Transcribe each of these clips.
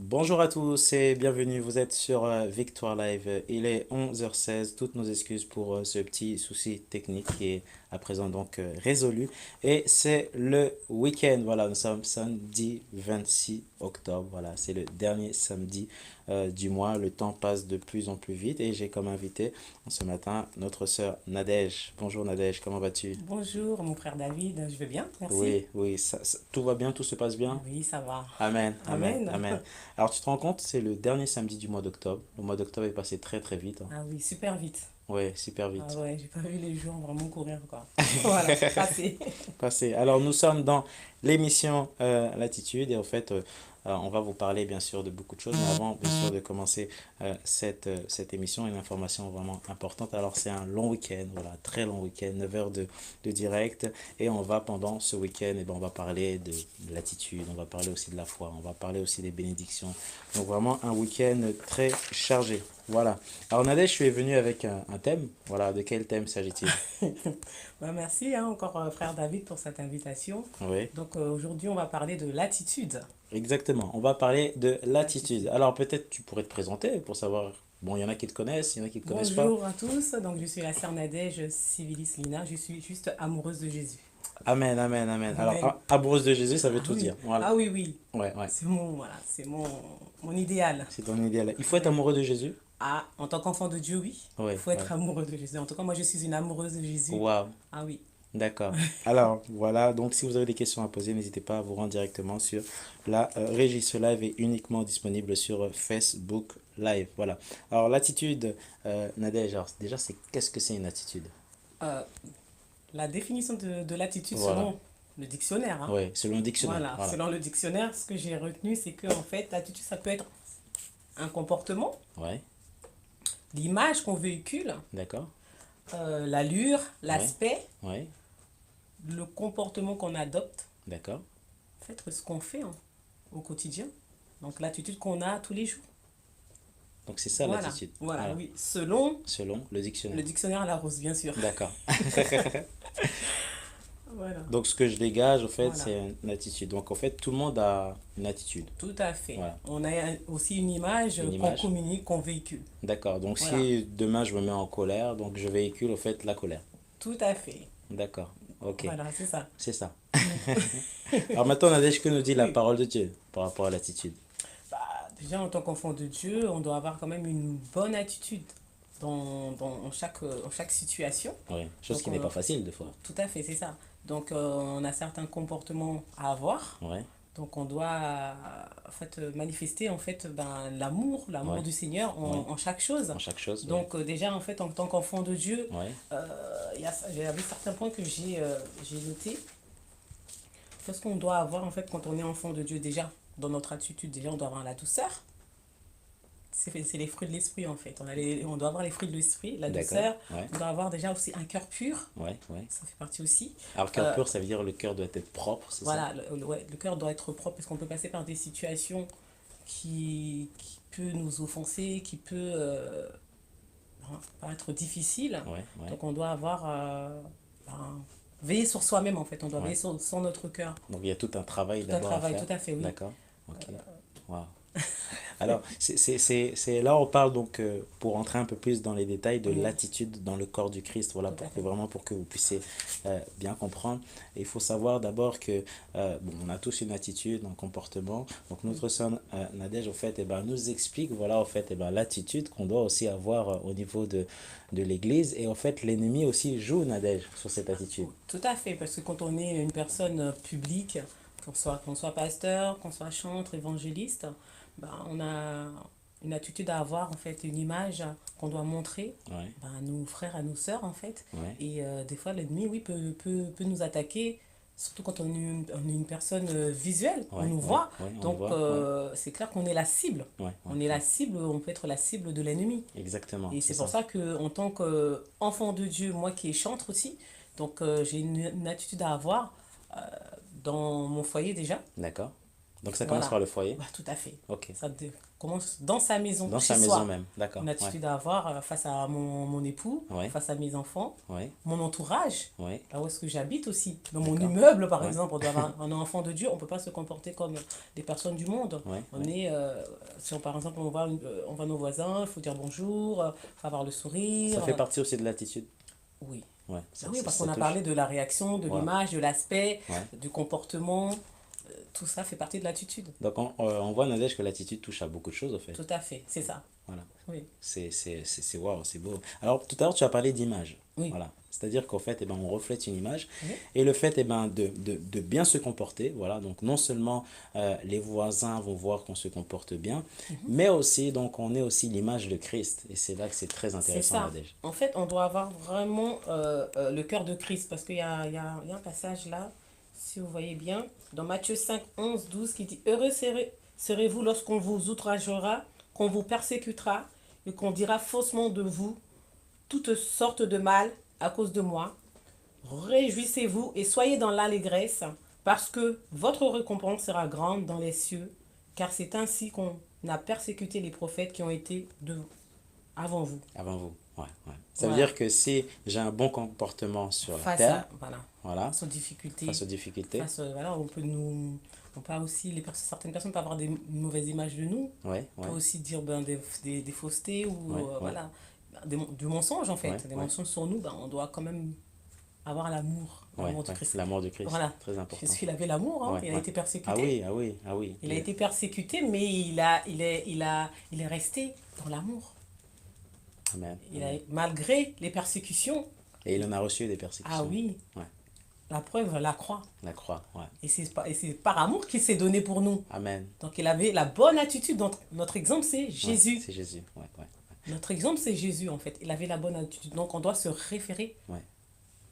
Bonjour à tous et bienvenue, vous êtes sur Victoire Live. Il est 11h16, toutes nos excuses pour ce petit souci technique qui est à présent donc résolu. Et c'est le week-end, voilà, nous sommes samedi 26 octobre, voilà, c'est le dernier samedi du mois. Le temps passe de plus en plus vite et j'ai comme invité ce matin notre sœur Nadège. Bonjour Nadège, comment vas-tu? Bonjour, mon frère David, je vais bien, merci. Oui, oui, tout va bien, tout se passe bien? Oui, ça va. Amen, amen, Amen. amen. Alors tu te rends compte, c'est le dernier samedi du mois d'octobre. Le mois d'octobre est passé très très vite, hein. Ah oui, super vite. Ouais, super Ah vite. ouais, j'ai pas vu les jours vraiment courir, quoi. Voilà, passé. Passé. Alors nous sommes dans l'émission Latitude et en fait on va vous parler bien sûr de beaucoup de choses, mais avant bien sûr de commencer cette émission, une information vraiment importante. Alors c'est un long week-end, voilà, très long week-end, 9 heures de direct et on va pendant ce week-end, et ben, on va parler de l'attitude, on va parler aussi de la foi, on va parler aussi des bénédictions. Donc vraiment un week-end très chargé. Voilà. Alors Nadège, je suis venu avec un thème. Voilà, de quel thème s'agit-il? Bah, merci hein, encore, frère David, pour cette invitation. Oui. Donc aujourd'hui, on va parler de l'attitude. Exactement, on va parler de l'attitude. L'attitude. Alors peut-être tu pourrais te présenter pour savoir, bon, il y en a qui te connaissent, il y en a qui ne te connaissent pas. Bonjour à tous, donc je suis la sœur Nadège Civilis Lina, je suis juste amoureuse de Jésus. Amen, amen, amen. Alors, Amen. amoureuse de Jésus, ça veut Ah tout oui, dire. Voilà. ah oui, oui, Ouais, ouais, c'est mon, voilà, c'est mon idéal. c'est ton idéal. Il faut être Oui. amoureux de Jésus? Ah, en tant qu'enfant de Dieu, oui. Il Ouais, faut ouais. être amoureux de Jésus. En tout cas, moi, je suis une amoureuse de Jésus. Waouh, Ah oui. d'accord. Alors, voilà, donc si vous avez des questions à poser, n'hésitez pas à vous rendre directement sur la régie. Ce live est uniquement disponible sur Facebook Live. Voilà. Alors, l'attitude, Nadège, alors, déjà, c'est qu'est-ce que c'est une attitude? Euh, la définition de l'attitude Voilà. selon le dictionnaire, hein. Ouais, selon le dictionnaire. Voilà, Voilà. selon le dictionnaire, ce que j'ai retenu, c'est que en fait, l'attitude, ça peut être un comportement, Ouais, l'image qu'on véhicule, d'accord. l'allure, Ouais, l'aspect, ouais, le comportement qu'on adopte, d'accord. en fait, ce qu'on fait hein, au quotidien. Donc l'attitude qu'on a tous les jours. Donc c'est ça Voilà, l'attitude. voilà, Voilà. oui. Selon Selon le le dictionnaire. dictionnaire Larousse, bien sûr. D'accord. Voilà, Donc ce que je dégage, au fait, voilà. c'est une attitude. Donc en fait, tout le monde a une attitude. Tout à fait. Voilà. On a aussi une image Une qu'on image. communique, qu'on véhicule. D'accord. Donc Voilà, si demain je me mets en colère, donc je véhicule, au fait, la colère. tout à fait. D'accord. Ok. Voilà, c'est ça. C'est ça. Alors maintenant, Nadège, que nous dit la Oui. parole de Dieu par rapport à l'attitude? Bah, déjà, en tant qu'enfant de Dieu, on doit avoir quand même une bonne attitude en chaque situation. Oui. Chose Donc, qui n'est pas facile, des fois. tout à fait, c'est ça. Donc, on a certains comportements à avoir. Ouais. Donc, on doit en fait, manifester en fait, ben, l'amour Ouais. du Seigneur Ouais. en chaque chose. En chaque chose, ouais. Donc, déjà, en fait, en tant qu'enfant de Dieu, Ouais. il y avait certains points que j'ai notés. Qu'est-ce qu'on doit avoir en fait quand on est enfant de Dieu déjà? Dans notre attitude, déjà, on doit avoir la douceur. C'est les fruits de l'esprit en fait. On doit avoir les fruits de l'esprit, la D'accord. douceur. Ouais. On doit avoir déjà aussi un cœur pur. Ouais. Ouais. Ça fait partie aussi. Alors cœur Euh, pur, ça veut dire le cœur doit être propre, c'est ça? voilà, ouais, le cœur doit être propre parce qu'on peut passer par des situations qui peut nous offenser, qui peut paraître difficile. Ouais. Ouais. Donc on doit avoir ben, veiller sur soi-même en fait. On doit veiller Ouais. sur notre cœur. Donc il y a tout un travail Tout un d'abord à travail, faire. tout à fait, oui. D'accord. Ok. Waouh. Alors, là, on parle donc, pour entrer un peu plus dans les détails, de Oui, l'attitude dans le corps du Christ. Voilà, tout à pour que fait. vraiment, pour que vous puissiez bien comprendre. Et il faut savoir d'abord que, bon, on a tous une attitude, un comportement. Donc, Oui. notre sœur Nadège, au fait, eh ben, nous explique, voilà, au fait, eh ben, l'attitude qu'on doit aussi avoir au niveau de l'Église. Et en fait, l'ennemi aussi joue, Nadège, sur cette attitude. Tout à fait, parce que quand on est une personne publique, qu'on soit pasteur, qu'on soit chantre, évangéliste, ben, on a une attitude à avoir, en fait, une image qu'on doit montrer Ouais, ben, à nos frères, à nos sœurs, en fait. ouais, Et des fois, l'ennemi, oui, peut nous attaquer, surtout quand on est une personne visuelle, on ouais, nous ouais, voit. ouais, on le Donc, voit, ouais, c'est clair qu'on est la cible. ouais, ouais, On est ouais. la cible, on peut être la cible de l'ennemi. Exactement, Et c'est c'est pour ça. ça que en tant qu'enfant de Dieu, moi qui est chantre aussi, donc j'ai une attitude à avoir dans mon foyer déjà. D'accord. Donc ça commence Voilà. par le foyer. Ouais, tout à fait. Ok. Commence dans sa maison, Dans chez sa maison soi. même. D'accord. Une Ouais. attitude à avoir face à mon époux, Ouais. face à mes enfants, Ouais. mon entourage, Ouais. là où est-ce que j'habite aussi. Dans mon D'accord. immeuble, par Ouais. exemple, on doit avoir un enfant de Dieu, on ne peut pas se comporter comme des personnes du monde. Ouais. On Ouais. est, si on, par exemple, on voit nos voisins, il faut dire bonjour, il faut avoir le Ça sourire. fait partie aussi de l'attitude. Oui. Ouais. Ah oui, parce Ça qu'on a touche. parlé de la réaction, de Voilà. l'image, de l'aspect, Ouais. du comportement. Tout ça fait partie de l'attitude. Donc on voit, Nadège, que l'attitude touche à beaucoup de choses, au fait. Tout à fait, c'est ça. Voilà. Oui. C'est waouh, c'est beau. Alors, tout à l'heure, tu as parlé d'image. Oui. Voilà. C'est-à-dire qu'en fait, eh ben, on reflète une image. Oui. Et le fait eh ben, de bien se comporter, voilà. Donc, non seulement les voisins vont voir qu'on se comporte bien, mais aussi, donc, on est aussi l'image de Christ. Et c'est là que c'est très C'est intéressant, ça. Nadège. En fait, on doit avoir vraiment le cœur de Christ. Parce qu'il y a un passage là, si vous voyez bien, dans Matthieu 5, 11, 12, qui dit: Heureux serez-vous lorsqu'on vous outragera, qu'on vous persécutera et qu'on dira faussement de vous toutes sortes de mal à cause de moi. Réjouissez-vous et soyez dans l'allégresse, parce que votre récompense sera grande dans les cieux, car c'est ainsi qu'on a persécuté les prophètes qui ont été avant vous. Avant vous. Ouais, ouais. Ça veut Voilà. dire que si j'ai un bon comportement sur la Face terre, voilà, voilà, face aux difficultés, face aux difficultés, voilà, on peut aussi, certaines personnes peuvent avoir des mauvaises images de nous, ouais, on ouais, peut aussi dire des faussetés ou ouais, ouais, voilà, du mensonge en ouais, fait, des ouais, mensonges sur nous, on doit quand même avoir ouais, l'amour du ouais. Christ. L'amour de Christ, Voilà, très important. Jésus il avait l'amour, hein, Ouais, il a ouais. été Ah persécuté, oui, ah oui, ah oui. il a été persécuté, mais il est resté dans l'amour. Amen, amen. Malgré les persécutions, Et il en a reçu des ah persécutions. oui, Ouais, la preuve, la croix. la croix, ouais. Et c'est par amour qu'il s'est donné pour nous. Amen. Donc il avait la bonne attitude. Donc, notre exemple, c'est Ouais, Jésus. c'est Jésus. Ouais, ouais, Notre exemple, c'est Jésus, en fait. Il avait la bonne attitude. Donc on doit se référer ouais.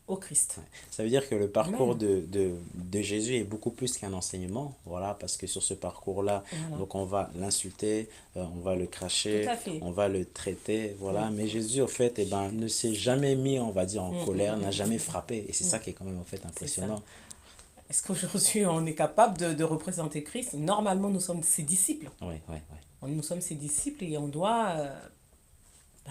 au Christ. Ouais. Ça veut dire que le parcours Amen. de Jésus est beaucoup plus qu'un enseignement, voilà, parce que sur ce parcours-là, Voilà. donc on va l'insulter, on va le Tout cracher, à fait. on va le traiter, voilà, Oui. mais Jésus, au fait, eh ben, ne s'est jamais mis, on va dire, en colère, n'a jamais Mm. frappé, et c'est ça qui est quand même, en fait, C'est ça. impressionnant. Est-ce qu'aujourd'hui, on est capable de représenter Christ? Normalement, nous sommes ses disciples. Oui, oui, oui. Nous sommes ses disciples et on doit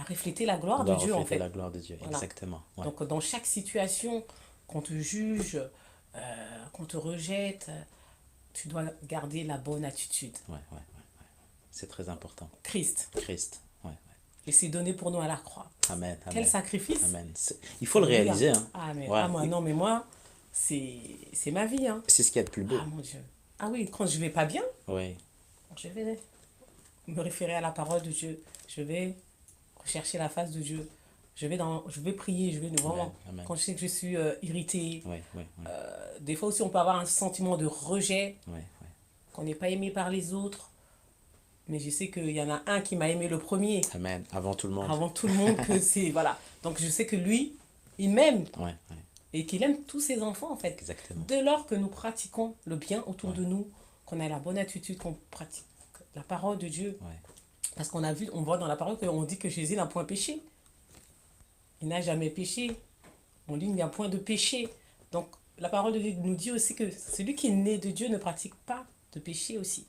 refléter la On gloire de doit Dieu, en refléter fait. la gloire de Dieu, Voilà. exactement. Ouais. Donc, dans chaque situation, qu'on te juge, qu'on te rejette, tu dois garder la bonne attitude. Ouais, ouais, ouais. C'est très important. Christ. Christ, ouais, ouais. Et c'est donné pour nous à la croix. Amen, Quel amen, sacrifice. amen. Il faut le Alléluia. réaliser, hein. Ah, mais, Ouais. moi, non, mais moi, c'est ma vie, hein. C'est ce qu'il y a de plus beau. Ah, mon Dieu. Ah oui, quand je vais pas bien, Oui, je vais me référer à la parole de Dieu. Je vais rechercher la face de Dieu. Je vais prier, je vais amen, vraiment. amen. Quand je sais que je suis irritée, Oui, oui, oui. des fois aussi on peut avoir un sentiment de rejet, Oui, oui. qu'on n'est pas aimé par les autres. Mais je sais qu'il y en a un qui m'a aimé le premier, Amen. Avant tout le monde. avant tout le monde, que c'est. Voilà. Donc je sais que lui, il m'aime Ouais, ouais, et qu'il aime tous ses enfants en fait. exactement. Dès lors que nous pratiquons le bien autour Ouais. de nous, qu'on a la bonne attitude, qu'on pratique la parole de Dieu. Ouais. Parce on voit dans la parole qu'on dit que Jésus n'a point péché. Il n'a jamais péché. On dit qu'il n'y a point de péché. Donc la parole de Dieu nous dit aussi que celui qui est né de Dieu ne pratique pas de péché aussi.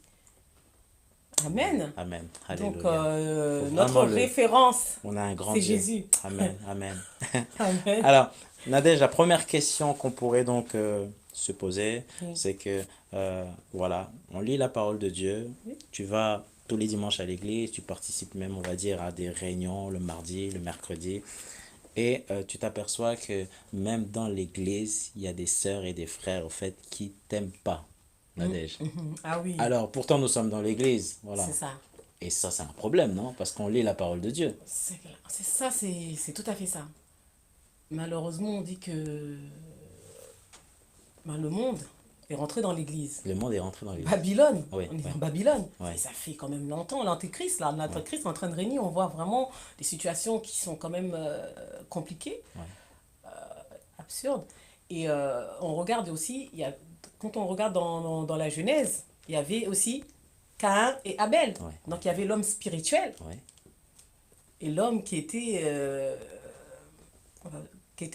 Amen. Amen. Donc Alléluia. Faut notre vraiment référence, On a un grand c'est Dieu. Jésus. Amen, amen. Amen. Alors, Nadège, la première question qu'on pourrait donc se poser, Oui. c'est que, voilà, on lit la parole de Dieu, Oui. tu vas tous les dimanches à l'église, tu participes même, on va dire, à des réunions le mardi, le mercredi, et tu t'aperçois que même dans l'église, il y a des sœurs et des frères, au fait, qui t'aiment pas, Nadège. Ah oui, Alors, pourtant, nous sommes dans l'église, voilà. c'est ça. Et ça, c'est un problème, non? Parce qu'on lit la parole de Dieu. C'est ça, c'est tout à fait ça. Malheureusement, on dit que le monde est rentré dans l'église. Le monde est rentré dans l'église. Babylone, Oui, on est oui. en Babylone. Ouais. Et ça fait quand même longtemps, l'antéchrist, là, l'antéchrist est en train de régner. On voit vraiment des situations qui sont quand même compliquées, absurdes. Et on regarde aussi, quand on regarde dans la Genèse, il y avait aussi Caïn et Abel. Ouais. Donc il y avait l'homme spirituel Ouais. et l'homme qui était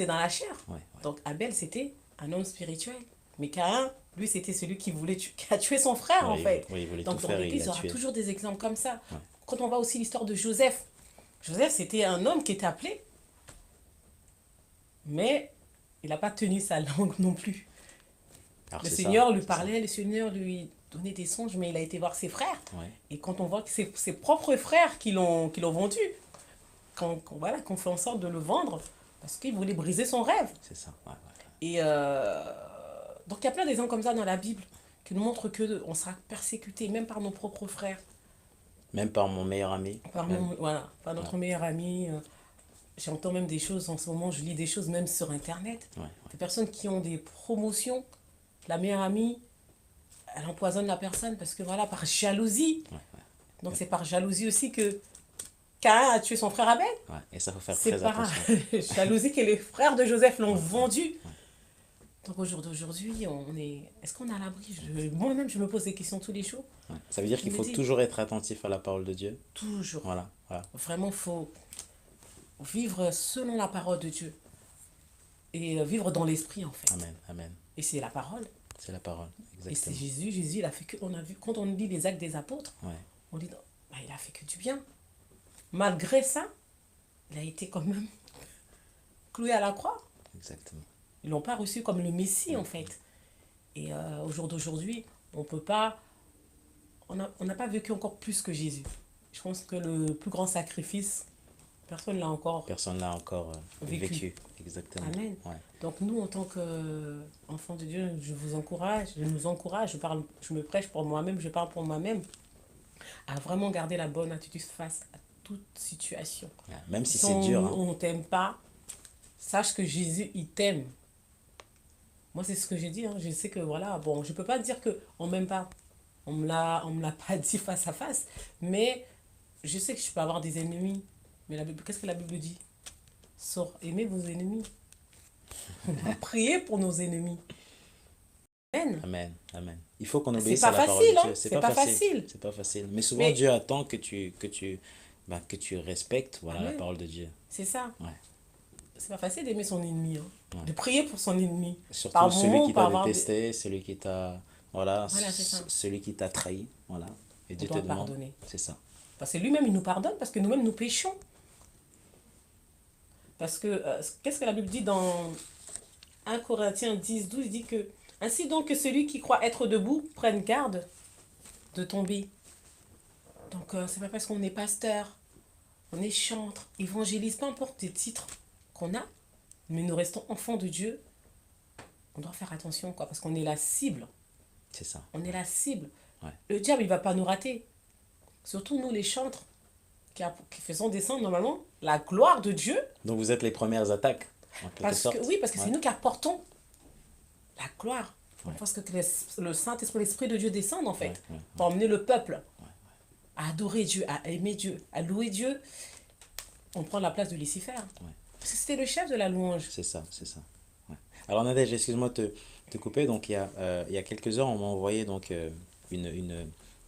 dans la chair. Ouais, ouais. Donc Abel, c'était un homme spirituel. Mais Caïn, Lui, c'était celui qui a tué son frère, en Ouais, fait. ouais, il voulait tout Donc, dans faire et il l'Église, l'a il y aura tué. toujours des exemples comme ça. Ouais. Quand on voit aussi l'histoire de Joseph, Joseph, c'était un homme qui était appelé, mais il n'a pas tenu sa langue non plus. Alors Le c'est ça, Seigneur lui c'est ça. parlait, le Seigneur lui donnait des songes, mais il a été voir ses frères. Ouais, Et quand on voit que c'est ses propres frères qui l'ont vendu, voilà, qu'on fait en sorte de le vendre, parce qu'il voulait briser son rêve. c'est ça. Ouais, ouais. Et donc il y a plein d'exemples comme ça dans la Bible qui nous montrent que on sera persécuté, même par nos propres frères, Même par mon meilleur ami, même. voilà, par Ouais, notre meilleur ami. J'entends même des choses en ce moment, je lis des choses même sur Internet. ouais, Des personnes qui ont des promotions. La meilleure amie, elle empoisonne la personne parce que voilà, par jalousie. ouais, Donc c'est par jalousie aussi que Caïn a tué son frère Abel. ouais. Et ça, faut faire C'est très par attention. jalousie que les frères de Joseph l'ont Ouais, ouais, vendu. ouais. Donc au jour d'aujourd'hui, est-ce qu'on est à l'abri? Moi-même, je me pose des questions tous les jours. Ouais. Ça veut dire Je qu'il me faut dis, toujours être attentif à la parole de Dieu. toujours, Voilà, voilà. vraiment, il faut vivre selon la parole de Dieu. Et vivre dans l'esprit, en fait. Amen, amen. Et c'est la parole. C'est la parole, Et c'est exactement. Jésus. Jésus, il a fait que, on a vu, quand on lit les actes des apôtres, Ouais, on dit, bah, il a fait que du bien. Malgré ça, il a été quand même cloué à la croix. exactement. Ils l'ont pas reçu comme le Messie, en fait. Et au jour d'aujourd'hui, on peut pas, on n'a pas vécu encore plus que Jésus. Je pense que le plus grand sacrifice, personne l'a encore Personne l'a encore vécu. vécu. Exactement. Amen. Ouais, Donc nous, en tant qu'enfants de Dieu, je nous encourage, je me prêche pour moi-même, je parle pour moi-même, à vraiment garder la bonne attitude face à toute situation. ouais. Même si Si c'est dur, hein. on t'aime pas, sache que Jésus, il t'aime. Moi, c'est ce que j'ai dit, hein. Je sais que voilà, bon, je peux pas dire que on m'aime pas. On me l'a pas dit face à face, mais je sais que je peux avoir des ennemis. Mais la Bible, qu'est-ce que la Bible dit? Sors, aimez vos ennemis. On doit prier pour nos ennemis. Amen. Amen, amen. Il faut qu'on C'est obéisse à pas la parole de facile, hein? Dieu. C'est C'est pas pas facile. facile. C'est pas facile. Mais souvent, Mais, Dieu attend que tu respectes, voilà, la amen, parole de Dieu. c'est ça. Ouais, C'est pas facile d'aimer son ennemi, hein. ouais. De prier pour son ennemi. Surtout Par celui moment, qui par t'a avoir des... détesté, celui qui t'a, voilà, Voilà, c'est ça. celui qui t'a trahi, voilà. Et On Dieu te doit demande, pardonner. c'est ça. Parce que lui-même, il nous pardonne, parce que nous-mêmes, nous péchons. Parce que, qu'est-ce que la Bible dit dans 1 Corinthiens 10, 12? Il dit que, ainsi donc que celui qui croit être debout prenne garde de tomber. Donc, c'est pas parce qu'on est pasteur, on est chantre, évangéliste, peu importe les titres qu'on a, mais nous restons enfants de Dieu, on doit faire attention, quoi, parce qu'on est la cible. C'est ça. On est la cible. Ouais. Le diable, il va pas nous rater. Surtout nous, les chantres, qui faisons descendre normalement la gloire de Dieu. Donc vous êtes les premières attaques, en quelque Parce que, sorte. oui, parce que Ouais, c'est nous qui apportons la gloire. ouais, Parce que le Saint-Esprit, l'Esprit de Dieu descend, en ouais, fait, ouais, pour emmener le peuple à adorer Dieu, à aimer Dieu, à louer Dieu. On prend la place de Lucifer. ouais. Parce que c'était le chef de la louange. C'est ça, c'est ça. Ouais. Alors Nadège, excuse-moi de te couper. Donc il y a quelques heures, on m'a envoyé donc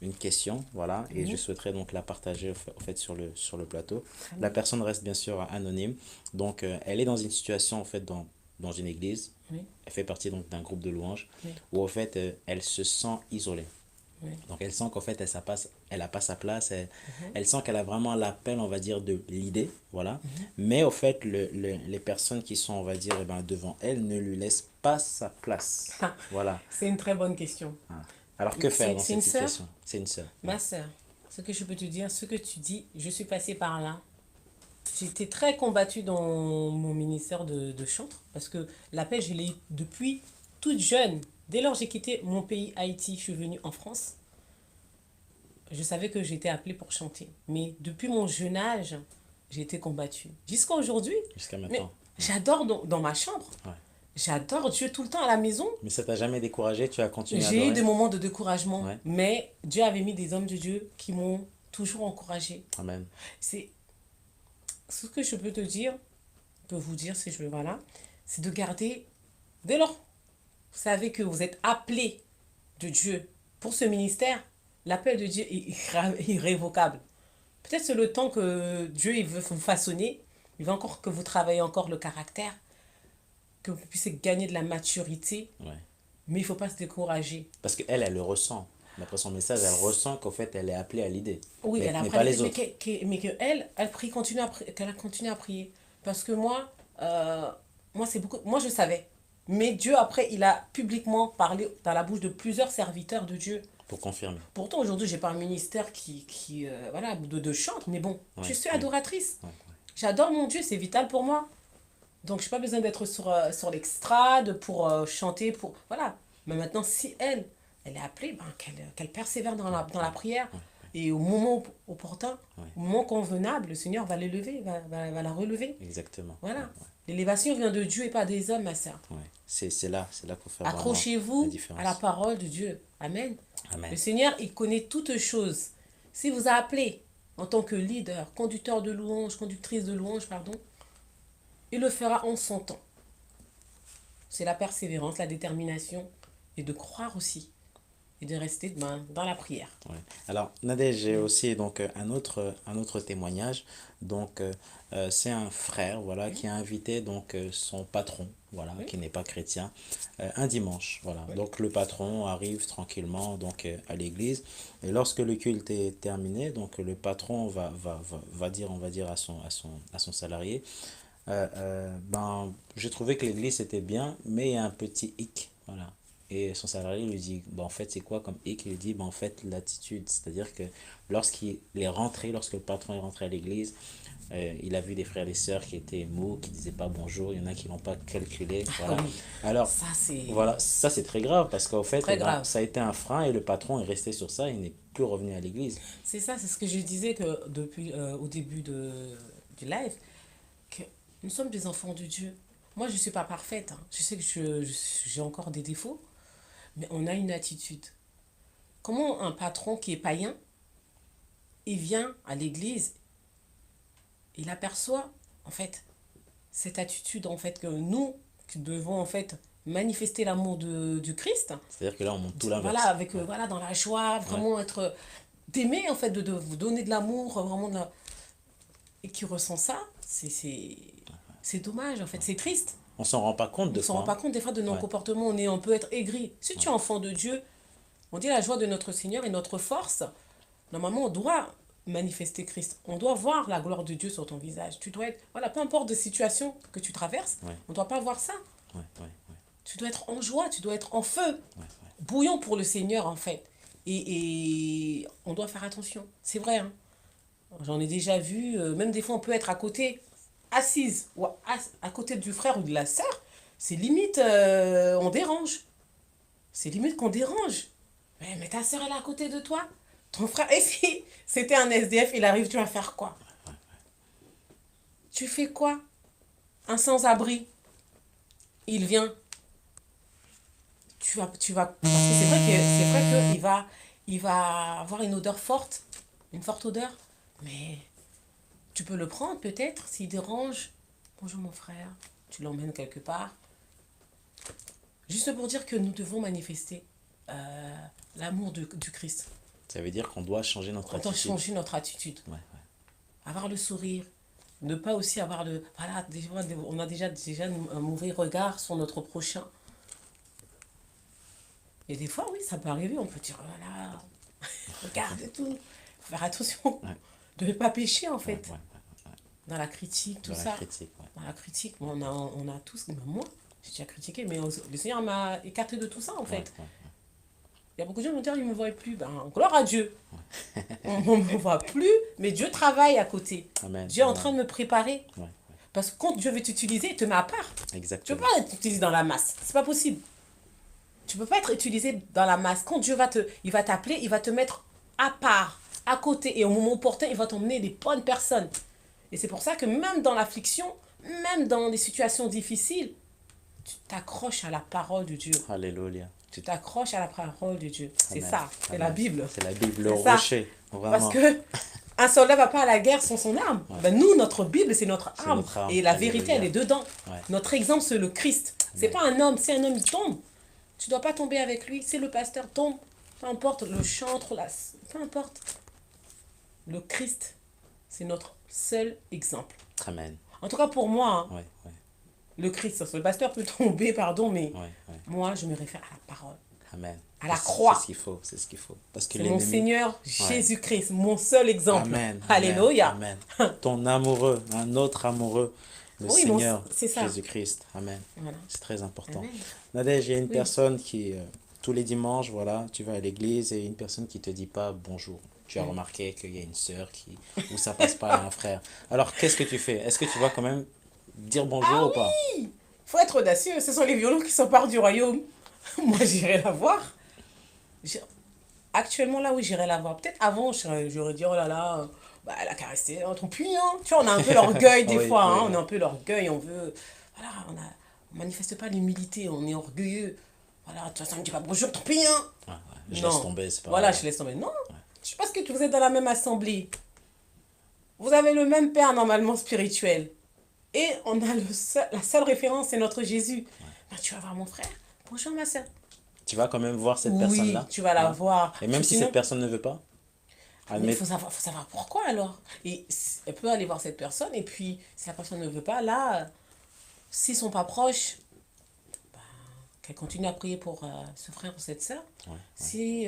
une question, voilà, et je Mhm. souhaiterais donc la partager au fait sur le plateau. La Amen. personne reste bien sûr anonyme. Donc elle est dans une situation en fait dans une église. Oui, Elle fait partie donc d'un groupe de louanges oui, où en fait elle se sent isolée. oui. Donc elle sent qu'en fait elle a pas sa place, Mhm. elle sent qu'elle a vraiment l'appel, on va dire, de l'idée, voilà. Mhm. Mais au fait, les personnes qui sont, on va dire, eh ben, devant elle ne lui laissent pas sa place. Ah, Voilà. c'est une très bonne question. Ah. Alors que faire dans C'est cette une sœur? situation? C'est une sœur. Ma sœur, ce que je peux te dire, ce que tu dis, je suis passée par là. J'ai été très combattue dans mon ministère de chantre parce que la paix, je l'ai eu depuis toute jeune. Dès lors que j'ai quitté mon pays, Haïti, je suis venue en France. Je savais que j'étais appelée pour chanter. Mais depuis mon jeune âge, j'ai été combattue. Jusqu'à aujourd'hui, Jusqu'à mais maintenant. j'adore dans ma chambre. Ouais. J'adore Dieu tout le temps à la maison. Mais ça t'a jamais découragé? Tu as continué à J'ai eu adorer? des moments de découragement, Ouais. mais Dieu avait mis des hommes de Dieu qui m'ont toujours encouragée. Amen. C'est ce que je peux te dire, peux vous dire si je veux, voilà, c'est de garder, dès lors, vous savez que vous êtes appelé de Dieu pour ce ministère, l'appel de Dieu est irrévocable. Peut-être c'est le temps que Dieu il veut vous façonner, il veut encore que vous travaillez encore le caractère, que vous puissiez gagner de la maturité, Ouais. Mais il ne faut pas se décourager. Parce qu'elle, elle le ressent. D'après son message, elle ressent qu'en fait, elle est appelée à l'idée. Oui, elle a Mais pas appris, les autres. mais que elle prie, continue à, qu'elle a continué à prier. Parce que moi c'est beaucoup, moi je savais. Mais Dieu, après, il a publiquement parlé dans la bouche de plusieurs serviteurs de Dieu. Pour confirmer. Pourtant, aujourd'hui, j'ai pas un ministère voilà, de chante, mais bon, je Ouais, suis ouais, adoratrice. ouais. J'adore mon Dieu, c'est vital pour moi. Donc, je n'ai pas besoin d'être sur l'extrade pour chanter, pour... Voilà. Mais maintenant, si elle est appelée, ben, qu'elle persévère dans la prière. Et au moment opportun, Ouais, au moment convenable, le Seigneur va l'élever, va la relever. exactement. Ouais, Voilà. L'élévation vient de Dieu et pas des hommes, ma sœur. ouais. C'est là qu'il faut faire vraiment la Accrochez-vous à la différence. parole de Dieu. Amen. Le Amen. Seigneur, il connaît toutes choses. Si vous a appelé en tant que leader, conducteur de louange, conductrice de louange, pardon, il le fera en son temps. C'est la persévérance, la détermination et de croire aussi et de rester dans la prière. Ouais. Alors, Nadège, j'ai aussi donc un autre témoignage. Donc, c'est un frère, voilà, qui a invité donc son patron, voilà, Oui, qui n'est pas chrétien, un dimanche, voilà. oui. Donc, le patron arrive tranquillement donc à l'église et lorsque le culte est terminé, donc le patron va dire, on va dire à son salarié, ben, j'ai trouvé que l'église était bien, mais il y a un petit hic, voilà. Et son salarié lui dit, bah, en fait, c'est quoi comme hic? Il lui dit, bah, en fait, l'attitude. C'est-à-dire que lorsqu'il est rentré, lorsque le patron est rentré à l'église, il a vu des frères et des sœurs qui étaient mous, qui disaient pas bonjour. Il y en a qui l'ont pas calculé, Ah voilà. oui, Alors, ça c'est voilà, ça c'est très grave parce qu'au fait, eh très ben, grave. ça a été un frein et le patron est resté sur ça, il n'est plus revenu à l'église. C'est ça, c'est ce que je disais que depuis au début du live, que nous sommes des enfants de Dieu. Moi, je ne suis pas parfaite, hein. Je sais que j'ai encore des défauts, mais on a une attitude. Comment un patron qui est païen, il vient à l'église, il aperçoit en fait cette attitude en fait que nous qui devons en fait manifester l'amour du Christ. C'est-à-dire que là, on monte tout Voilà, l'inverse. avec Ouais, voilà dans la joie, ouais, vraiment être d'aimer en fait, de vous donner de l'amour, vraiment et qui ressent ça, c'est dommage en fait, c'est triste. on s'en rend pas compte On ne de se rend pas fois, compte des fois de hein. nos Ouais, comportements, on peut être aigri. Si tu es enfant de Dieu, on dit la joie de notre Seigneur et notre force. Normalement, on doit manifester Christ. On doit voir la gloire de Dieu sur ton visage. Tu dois être, voilà, peu importe de situation que tu traverses, ouais, on ne doit pas voir ça. ouais, ouais, ouais, Tu dois être en joie, tu dois être en feu, ouais, bouillant pour le Seigneur en fait. Et on doit faire attention. C'est vrai, hein. J'en ai déjà vu, même des fois on peut être à côté, assise, ou à côté du frère ou de la sœur. C'est limite, on dérange. C'est limite qu'on dérange. Mais ta sœur elle est à côté de toi. Ton frère, et si c'était un SDF, il arrive, tu vas faire quoi? Tu fais quoi? Un sans-abri, il vient. Parce que c'est vrai que il va avoir une odeur forte, une forte odeur. Mais tu peux le prendre peut-être s'il dérange. Bonjour mon frère, tu l'emmènes quelque part. Juste pour dire que nous devons manifester l'amour du Christ. ça veut dire qu'on doit changer notre On doit attitude. changer notre attitude. Ouais, Avoir le sourire. Ne pas aussi avoir le... Voilà, on a déjà un mauvais regard sur notre prochain. Et des fois, oui, ça peut arriver. On peut dire, oh là là, regarde et tout. Faut faire attention ouais, de ne pas pécher en ouais, ouais, fait. ouais. Dans la critique, tout Dans la ça. critique, ouais. Dans la critique, on a tous, même moi, j'ai déjà critiqué, mais le Seigneur m'a écarté de tout ça en Ouais, fait. ouais. Il y a beaucoup de gens qui vont dire, ils ne me voient plus. Ben, gloire à Dieu. On ne me voit plus, mais Dieu travaille à côté. Amen, Dieu est en amen. train de me préparer. Ouais, ouais, Parce que quand Dieu veut t'utiliser, il te met à part. Tu ne peux exactement. pas être utilisé dans la masse. C'est pas possible. Tu ne peux pas être utilisé dans la masse. Quand Dieu il va t'appeler, il va te mettre à part, à côté. Et au moment opportun, il va t'emmener des bonnes personnes. Et c'est pour ça que même dans l'affliction, même dans des situations difficiles, tu t'accroches à la parole de Dieu. Alléluia. Tu t'accroches à la parole de Dieu. C'est Amen, ça, c'est la amen. Bible. C'est la Bible, le C'est ça. rocher, Parce vraiment. que un soldat va pas à la guerre sans son arme. Ouais. Ben nous, notre Bible, c'est notre C'est arme. notre arme. Et la vérité, elle Alléluia. est dedans. Ouais. Notre exemple, c'est le Christ. C'est Amen. pas un homme. Si un homme, il tombe, tu dois pas tomber avec lui. Si le pasteur tombe, peu importe le chantre, peu importe. Le Christ, c'est notre seul exemple. Amen. En tout cas, pour moi, hein, Ouais, ouais, le Christ, le pasteur peut tomber, pardon, mais ouais, ouais. moi, je me réfère à la parole Amen. à la C'est croix. ce qu'il faut, c'est ce qu'il faut. Parce que C'est mon l'ennemi, Seigneur ouais. Jésus-Christ, mon seul exemple. Amen, amen, Alléluia. amen. Ton amoureux, un autre amoureux, le Oui, Seigneur c'est ça. Jésus-Christ. Amen. Voilà. C'est très important. Amen. Nadège, il y a une Oui. personne qui, tous les dimanches, voilà, tu vas à l'église et une personne qui te dit pas bonjour. Tu as Mm. remarqué qu'il y a une sœur qui, où ça passe pas à un frère. Alors, qu'est-ce que tu fais? Est-ce que tu vas quand même dire Ah bonjour ou pas? oui! Faut être audacieux. Ce sont les violons qui s'emparent du royaume. Moi, j'irai la voir. J'ai- Actuellement, là, oui, j'irai la voir. Peut-être avant, j'aurais dit, oh là là, bah, elle a caressé ton puits, hein. Tu vois, on a un peu l'orgueil Ah des oui, fois, oui, hein. On oui. a un peu l'orgueil, on veut. Voilà, on manifeste pas l'humilité, on est orgueilleux. Voilà, de toute façon, on ne dit pas bonjour ton puits, hein. Ah, ouais, je laisse Non. tomber, c'est Voilà, pas. je laisse tomber. Non, je sais pas ce que vous êtes dans la même assemblée. Vous avez le même père normalement spirituel. Et on a la seule référence, c'est notre Jésus. Ben, tu vas voir mon frère. Bonjour ma soeur. Tu vas quand même voir cette Oui, personne-là. tu vas la Ouais. voir. Et Parce même que si cette sinon, personne ne veut pas, mais il admet. faut savoir pourquoi alors. Et elle peut aller voir cette personne. Et puis, si la personne ne veut pas, là, s'ils sont pas proches, qu'elle continue à prier pour ce frère ou cette soeur. Ouais, ouais. Si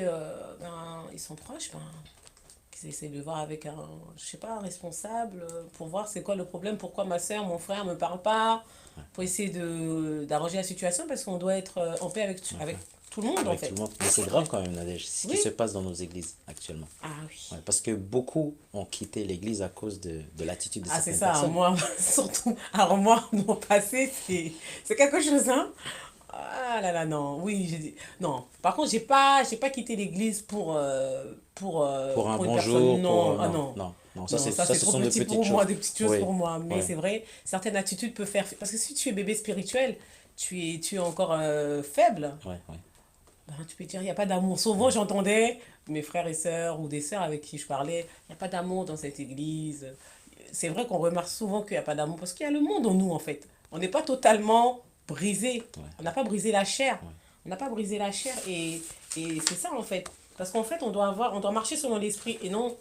ben, ils sont proches, ben, qu'ils essaient de voir avec un, je sais pas, un responsable pour voir c'est quoi le problème, pourquoi ma soeur, mon frère me parle pas, pour essayer d'arranger la situation parce qu'on doit être en paix avec tout le monde en Avec tout fait. le monde. Mais c'est grave quand même, Nadège, ce qui Oui. se passe dans nos églises actuellement. Ah oui. Ouais, parce que beaucoup ont quitté l'église à cause de l'attitude de Ah c'est certaines ça, hein, personnes. moi, surtout, alors moi, mon passé, c'est quelque chose, hein. Ah là là, non, oui, j'ai dit, non. Par contre, j'ai pas quitté l'église Pour un pour une personne, bonjour, pour... non, ah non, non. non, non, Non, ça ça, c'est ce trop sont de petit petites pour moi, choses. des petites choses Oui, pour moi. Mais oui, c'est vrai, certaines attitudes peuvent faire. Parce que si tu es bébé spirituel, tu es encore faible, oui, oui. ben, tu peux dire, il n'y a pas d'amour. Souvent, j'entendais mes frères et sœurs ou des sœurs avec qui je parlais, il n'y a pas d'amour dans cette église. C'est vrai qu'on remarque souvent qu'il n'y a pas d'amour parce qu'il y a le monde en nous, en fait. On n'est pas totalement brisé. Ouais, On n'a pas brisé la chair. ouais. On n'a pas brisé la chair et c'est ça, en fait. Parce qu'en fait, on doit marcher selon l'esprit et non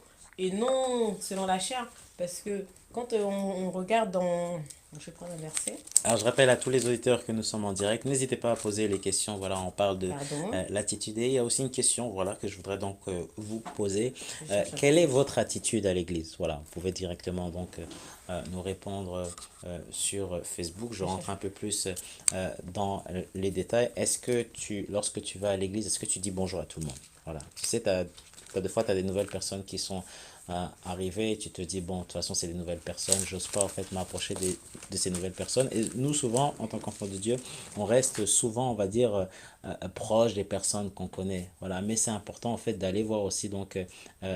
selon la chair. Parce que quand on regarde dans... Je vais prendre un verset. Alors, je rappelle à tous les auditeurs que nous sommes en direct, n'hésitez pas à poser les questions. Voilà, on parle de Pardon. l'attitude. Et il y a aussi une question, voilà, que je voudrais donc vous poser. Je cherche un Quelle est petit. votre attitude à l'église? Voilà, vous pouvez directement donc nous répondre sur Facebook. Je Je rentre cherche. un peu plus dans les détails. Est-ce que lorsque tu vas à l'église, est-ce que tu dis bonjour à tout le monde? Voilà, tu sais, des fois, tu as des nouvelles personnes qui sont arriver et tu te dis, bon, de toute façon, c'est des nouvelles personnes, j'ose pas en fait m'approcher de ces nouvelles personnes. Et nous, souvent, en tant qu'enfants de Dieu, on reste souvent, on va dire, proche des personnes qu'on connaît. Voilà, mais c'est important en fait d'aller voir aussi donc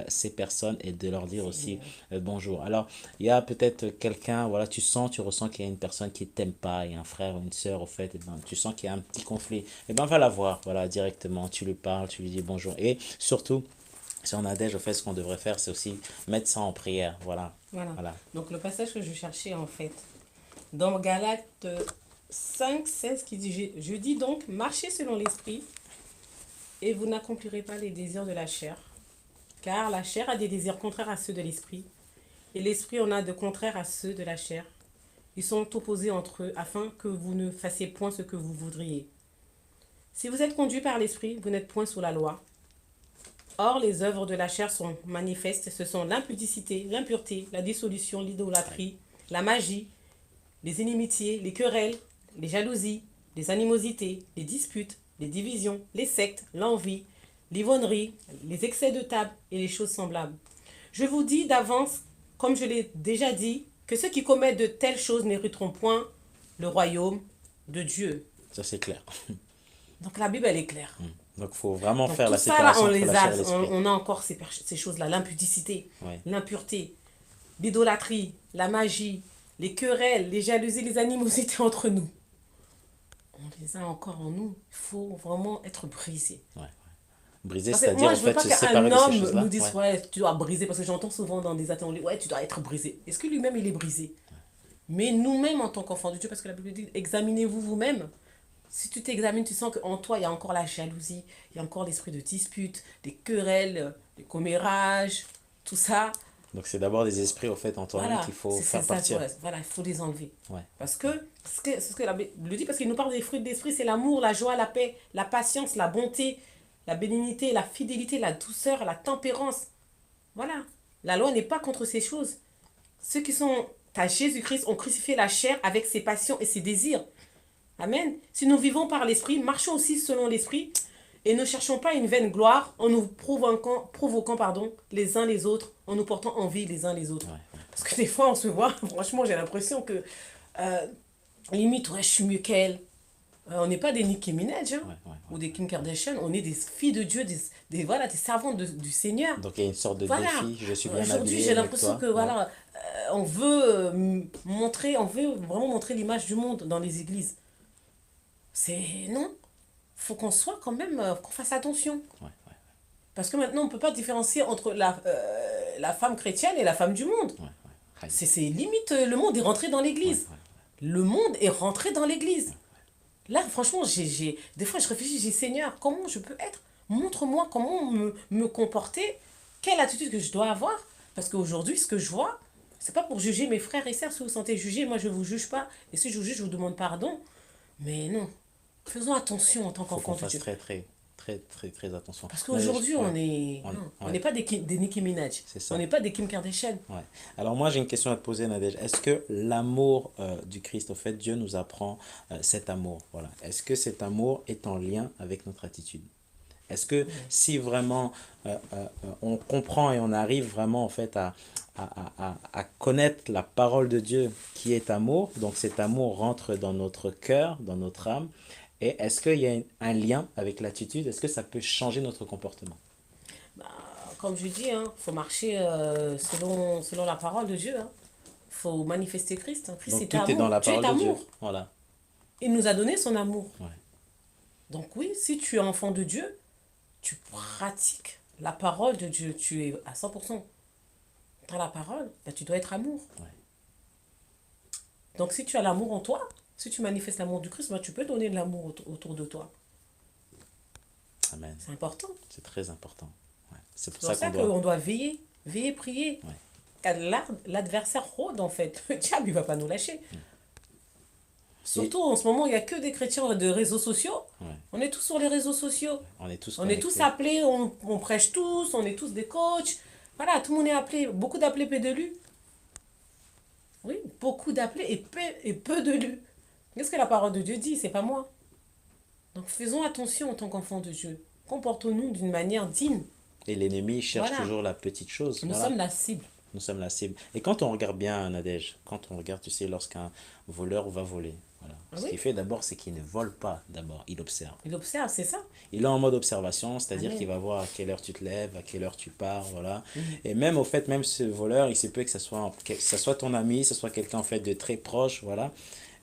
ces personnes et de leur dire aussi bonjour. Alors, il y a peut-être quelqu'un, voilà, tu ressens qu'il y a une personne qui t'aime pas, il y a un frère ou une sœur au fait, et ben, tu sens qu'il y a un petit conflit. Et ben, va la voir, voilà, directement, tu lui parles, tu lui dis bonjour. Et surtout, si on a déjà fait, ce qu'on devrait faire, c'est aussi mettre ça en prière. Voilà. Voilà. Voilà. Donc le passage que je cherchais en fait, dans Galates 5 16 qui dit, je dis donc, marchez selon l'esprit et vous n'accomplirez pas les désirs de la chair. Car la chair a des désirs contraires à ceux de l'esprit et l'esprit en a de contraires à ceux de la chair. Ils sont opposés entre eux afin que vous ne fassiez point ce que vous voudriez. Si vous êtes conduit par l'esprit, vous n'êtes point sous la loi. Or, les œuvres de la chair sont manifestes. Ce sont l'impudicité, l'impureté, la dissolution, l'idolâtrie, la magie, les inimitiés, les querelles, les jalousies, les animosités, les disputes, les divisions, les sectes, l'envie, l'ivrognerie, les excès de table et les choses semblables. Je vous dis d'avance, comme je l'ai déjà dit, que ceux qui commettent de telles choses n'hériteront point le royaume de Dieu. Ça, c'est clair. Donc la Bible, elle est claire. Donc, il faut vraiment Donc faire tout la ça, là, séparation entre la chair et l'esprit. on a encore ces choses-là, l'impudicité, Ouais. l'impureté, l'idolâtrie, la magie, les querelles, les jalousies, les animosités entre nous. On les a encore en nous. Il faut vraiment être brisé. Ouais. Briser, Parce que c'est-à-dire moi, en je veux fait pas se qu'un séparer de ces homme nous choses-là. dise, Ouais. ouais, tu dois briser, parce que j'entends souvent dans des ateliers, ouais, tu dois être brisé. Est-ce que lui-même, il est brisé? Mais nous-mêmes, en tant qu'enfants de Dieu, parce que la Bible dit, examinez-vous vous-même. Si tu t'examines, tu sens qu'en toi, il y a encore la jalousie, il y a encore l'esprit de dispute, des querelles, des commérages, tout ça. Donc c'est d'abord des esprits, au fait, en toi-même Voilà, qu'il faut c'est faire ça, partir. ouais, voilà, il faut les enlever. Ouais, Parce que, c'est ce que la Bible le dit, parce qu'il nous parle des fruits de l'esprit, c'est l'amour, la joie, la paix, la patience, la bonté, la bénignité, la fidélité, la douceur, la tempérance. Voilà. La loi n'est pas contre ces choses. Ceux qui sont à Jésus-Christ ont crucifié la chair avec ses passions et ses désirs. Amen. Si nous vivons par l'esprit, marchons aussi selon l'esprit et ne cherchons pas une vaine gloire en nous provoquant les uns les autres, en nous portant envie les uns les autres. ouais, ouais, Parce que des fois, on se voit, franchement, j'ai l'impression que euh, limite, ouais, je suis mieux qu'elle. On n'est pas des Nicki Minaj hein, ouais, ouais, ou ouais. des Kim Kardashian, on est des filles de Dieu, voilà, des servantes du Seigneur. Donc il y a une sorte de Voilà. défi, je suis bien Aujourd'hui, habillé j'ai avec l'impression toi. que Ouais, voilà, on veut vraiment montrer l'image du monde dans les églises. C'est non, faut qu'on soit quand même, qu'on fasse attention. ouais, ouais, Parce que maintenant, on ne peut pas différencier entre la femme chrétienne et la femme du monde. ouais, ouais. C'est limite, le monde est rentré dans Ouais, l'église. ouais. Le monde est rentré dans l'église. Là, franchement, des fois, je réfléchis, j'ai Seigneur, comment je peux être? Montre-moi comment me comporter, quelle attitude que je dois avoir. Parce qu'aujourd'hui, ce que je vois, c'est pas pour juger mes frères et sœurs. Si vous vous sentez jugé, moi, je ne vous juge pas. Et si je vous juge, je vous demande pardon. Mais non, faisons attention en tant Faut qu'on qu'enfant de fasse Dieu. très, très, très, très, très attention. Parce Nadège, qu'aujourd'hui, ouais, non, on ouais, n'est pas des Nicki Minaj. c'est On ça. n'est pas des Kim Kardashian. Ouais. Alors moi j'ai une question à te poser Nadège. Est-ce que l'amour du Christ, au fait, Dieu nous apprend cet amour, voilà. Est-ce que cet amour est en lien avec notre attitude? Est-ce que si vraiment on comprend et on arrive vraiment en fait à connaître la parole de Dieu qui est amour, donc cet amour rentre dans notre cœur, dans notre âme, et est-ce qu'il y a un lien avec l'attitude? Est-ce que ça peut changer notre comportement? Bah, comme je dis, il faut marcher selon la parole de Dieu. Il faut manifester Christ. Christ Donc est tout est dans amour. la Dieu est parole de Dieu. amour. Voilà. Il nous a donné son amour. Ouais. Donc oui, si tu es enfant de Dieu, tu pratiques la parole de Dieu. Tu es à 100% dans la parole. Bah, tu dois être amour. Ouais. Donc si tu as l'amour en toi, si tu manifestes l'amour du Christ, bah, tu peux donner de l'amour autour de toi. Amen. C'est important. C'est très important. Ouais. C'est pour C'est ça pour ça qu'on doit. qu'on doit veiller. Veiller, prier. Ouais. Car l'adversaire rôde en fait. Le diable, il va pas nous lâcher. Surtout en ce moment, il n'y a que des chrétiens de réseaux sociaux. Ouais. On est tous sur les réseaux sociaux. On est tous On est tous connectés. appelés, on prêche tous, on est tous des coachs. Voilà, tout le monde est appelé. Beaucoup d'appelés, peu d'élus. Oui, beaucoup d'appelés et peu d'élus. Qu'est-ce que la parole de Dieu dit? C'est pas moi. Donc faisons attention en tant qu'enfants de Dieu. Comportons-nous d'une manière digne. Et l'ennemi cherche Voilà. toujours la petite chose. Nous Voilà. sommes la cible. Nous sommes la cible. Et quand on regarde bien, Nadège, quand on regarde, tu sais, lorsqu'un voleur va voler, voilà. Ah Ce oui, qu'il fait d'abord, c'est qu'il ne vole pas d'abord, il observe. il observe, c'est ça. Il est en mode observation, c'est-à-dire Amen. qu'il va voir à quelle heure tu te lèves, à quelle heure tu pars, voilà. Mhm. Et même au fait, même ce voleur, il se peut que ça soit ton ami, que ce soit quelqu'un en fait de très proche, voilà.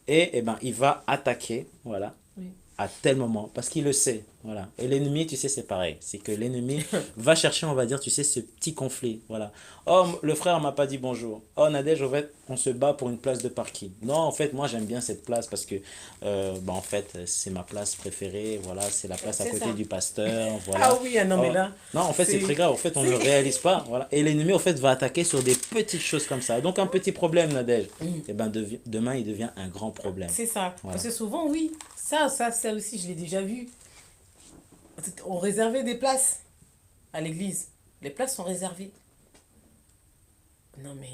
Et, ben, il va attaquer, voilà, Oui. à tel moment, parce qu'il le sait, voilà. Et l'ennemi, tu sais, c'est pareil. C'est que l'ennemi va chercher, on va dire, tu sais, ce petit conflit, voilà. Oh, le frère m'a pas dit bonjour. Oh, Nadège, en fait, on se bat pour une place de parking. Non, en fait, moi, j'aime bien cette place parce que, bah, en fait, c'est ma place préférée, voilà. C'est la place à C'est côté ça. du pasteur, Ah voilà. oui, ah non, mais Oh, là, non, en fait, c'est c'est... très grave. En fait, on ne le réalise pas, voilà. Et l'ennemi, en fait, va attaquer sur des petites choses comme ça. Donc, un petit problème, Nadège, Mhm. et ben, demain, il devient un grand problème. C'est ça. Voilà. Parce que souvent, oui, ça aussi, je l'ai déjà vu. On réservait des places à l'église. Les places sont réservées. Non, mais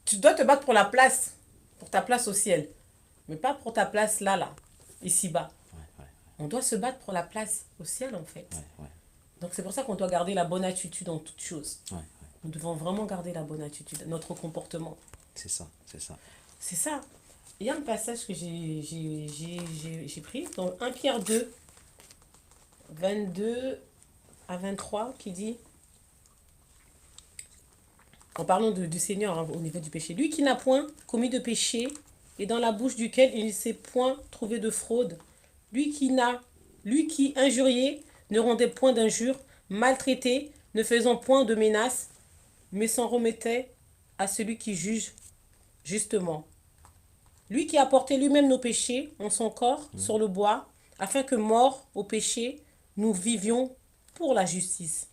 tu dois te battre pour la place, pour ta place au ciel. Mais pas pour ta place là, ici-bas. Ouais, ouais, On doit se battre pour la place au ciel, en fait. ouais, ouais, Donc c'est pour ça qu'on doit garder la bonne attitude en toutes choses. ouais. Nous devons vraiment garder la bonne attitude, notre comportement. C'est ça, c'est ça. C'est ça. Il y a un passage que j'ai pris dans 1 Pierre 2, 22 à 23, qui dit, en parlant du Seigneur hein, au niveau du péché, lui qui n'a point commis de péché et dans la bouche duquel il ne s'est point trouvé de fraude, lui qui injuriait ne rendait point d'injure, maltraité, ne faisant point de menaces, mais s'en remettait à celui qui juge justement. Lui qui a porté lui-même nos péchés en son corps sur le bois, afin que, morts au péché, nous vivions pour la justice.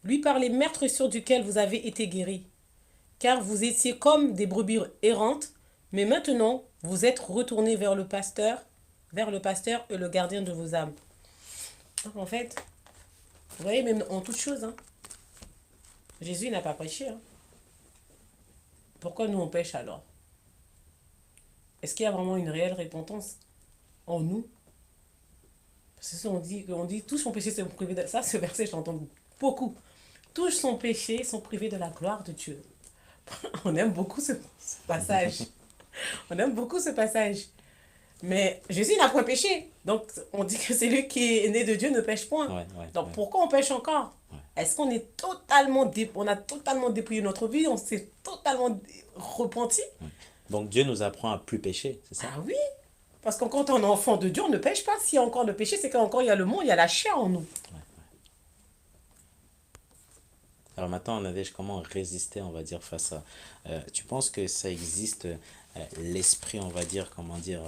Lui par les meurtrissures duquel vous avez été guéris. Car vous étiez comme des brebis errantes, mais maintenant vous êtes retournés vers le pasteur et le gardien de vos âmes. Donc, en fait, vous voyez, même en toute chose, hein, Jésus n'a pas prêché. Hein. Pourquoi nous on pêche alors? Est-ce qu'il y a vraiment une réelle repentance en nous? Parce que ça, on dit tous sont péchés, sont privés de ça. Ce verset, je l'entends beaucoup. Tous sont péchés, sont privés de la gloire de Dieu. On aime beaucoup ce passage. On aime beaucoup ce passage. Mais Jésus n'a point péché. Donc, on dit que celui qui est né de Dieu ne pêche point. Ouais, ouais, Donc, ouais. pourquoi on pêche encore? Est-ce qu'on est on a totalement dépouillé notre vie, on s'est totalement repenti? Donc Dieu nous apprend à plus pécher, c'est ça? Ah oui, parce que quand on est enfant de Dieu, on ne pêche pas. S'il y a encore le péché, c'est qu'encore il y a le monde, il y a la chair en nous. Alors maintenant, Nadège, comment résister, on va dire, face à... tu penses que ça existe, l'esprit, on va dire, comment dire,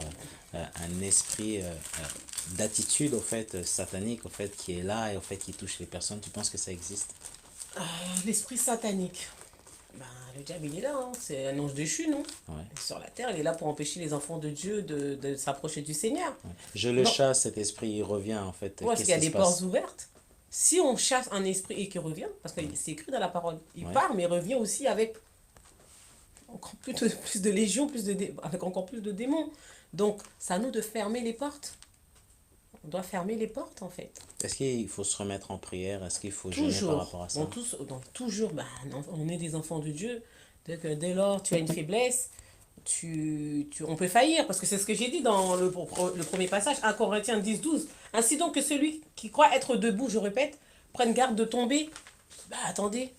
un esprit d'attitude, au fait, satanique, au fait, qui est là et au fait, qui touche les personnes. Tu penses que ça existe? L'esprit satanique. Ben, le diable, il est là, hein. C'est un ange déchu, non? Ouais. Sur la terre, il est là pour empêcher les enfants de Dieu de s'approcher du Seigneur. Je le Non, chasse, cet esprit, il revient, en fait. parce qu'il Qu'est-ce y a qui se des portes passe? ouvertes. Si on chasse un esprit et qu'il revient, parce que c'est écrit dans la parole, il Ouais. part, mais il revient aussi avec encore plus de légions, avec encore plus de démons. Donc, c'est à nous de fermer les portes. On doit fermer les portes, en fait. Est-ce qu'il faut se remettre en prière? Est-ce qu'il faut jeûner par Toujours. rapport à Donc, ça? toujours, bah, on est des enfants de Dieu. Dès lors, tu as une faiblesse, on peut faillir. Parce que c'est ce que j'ai dit dans le premier passage, 1 Corinthiens 10, 12. Ainsi donc que celui qui croit être debout, je répète, prenne garde de tomber. Bah, attendez.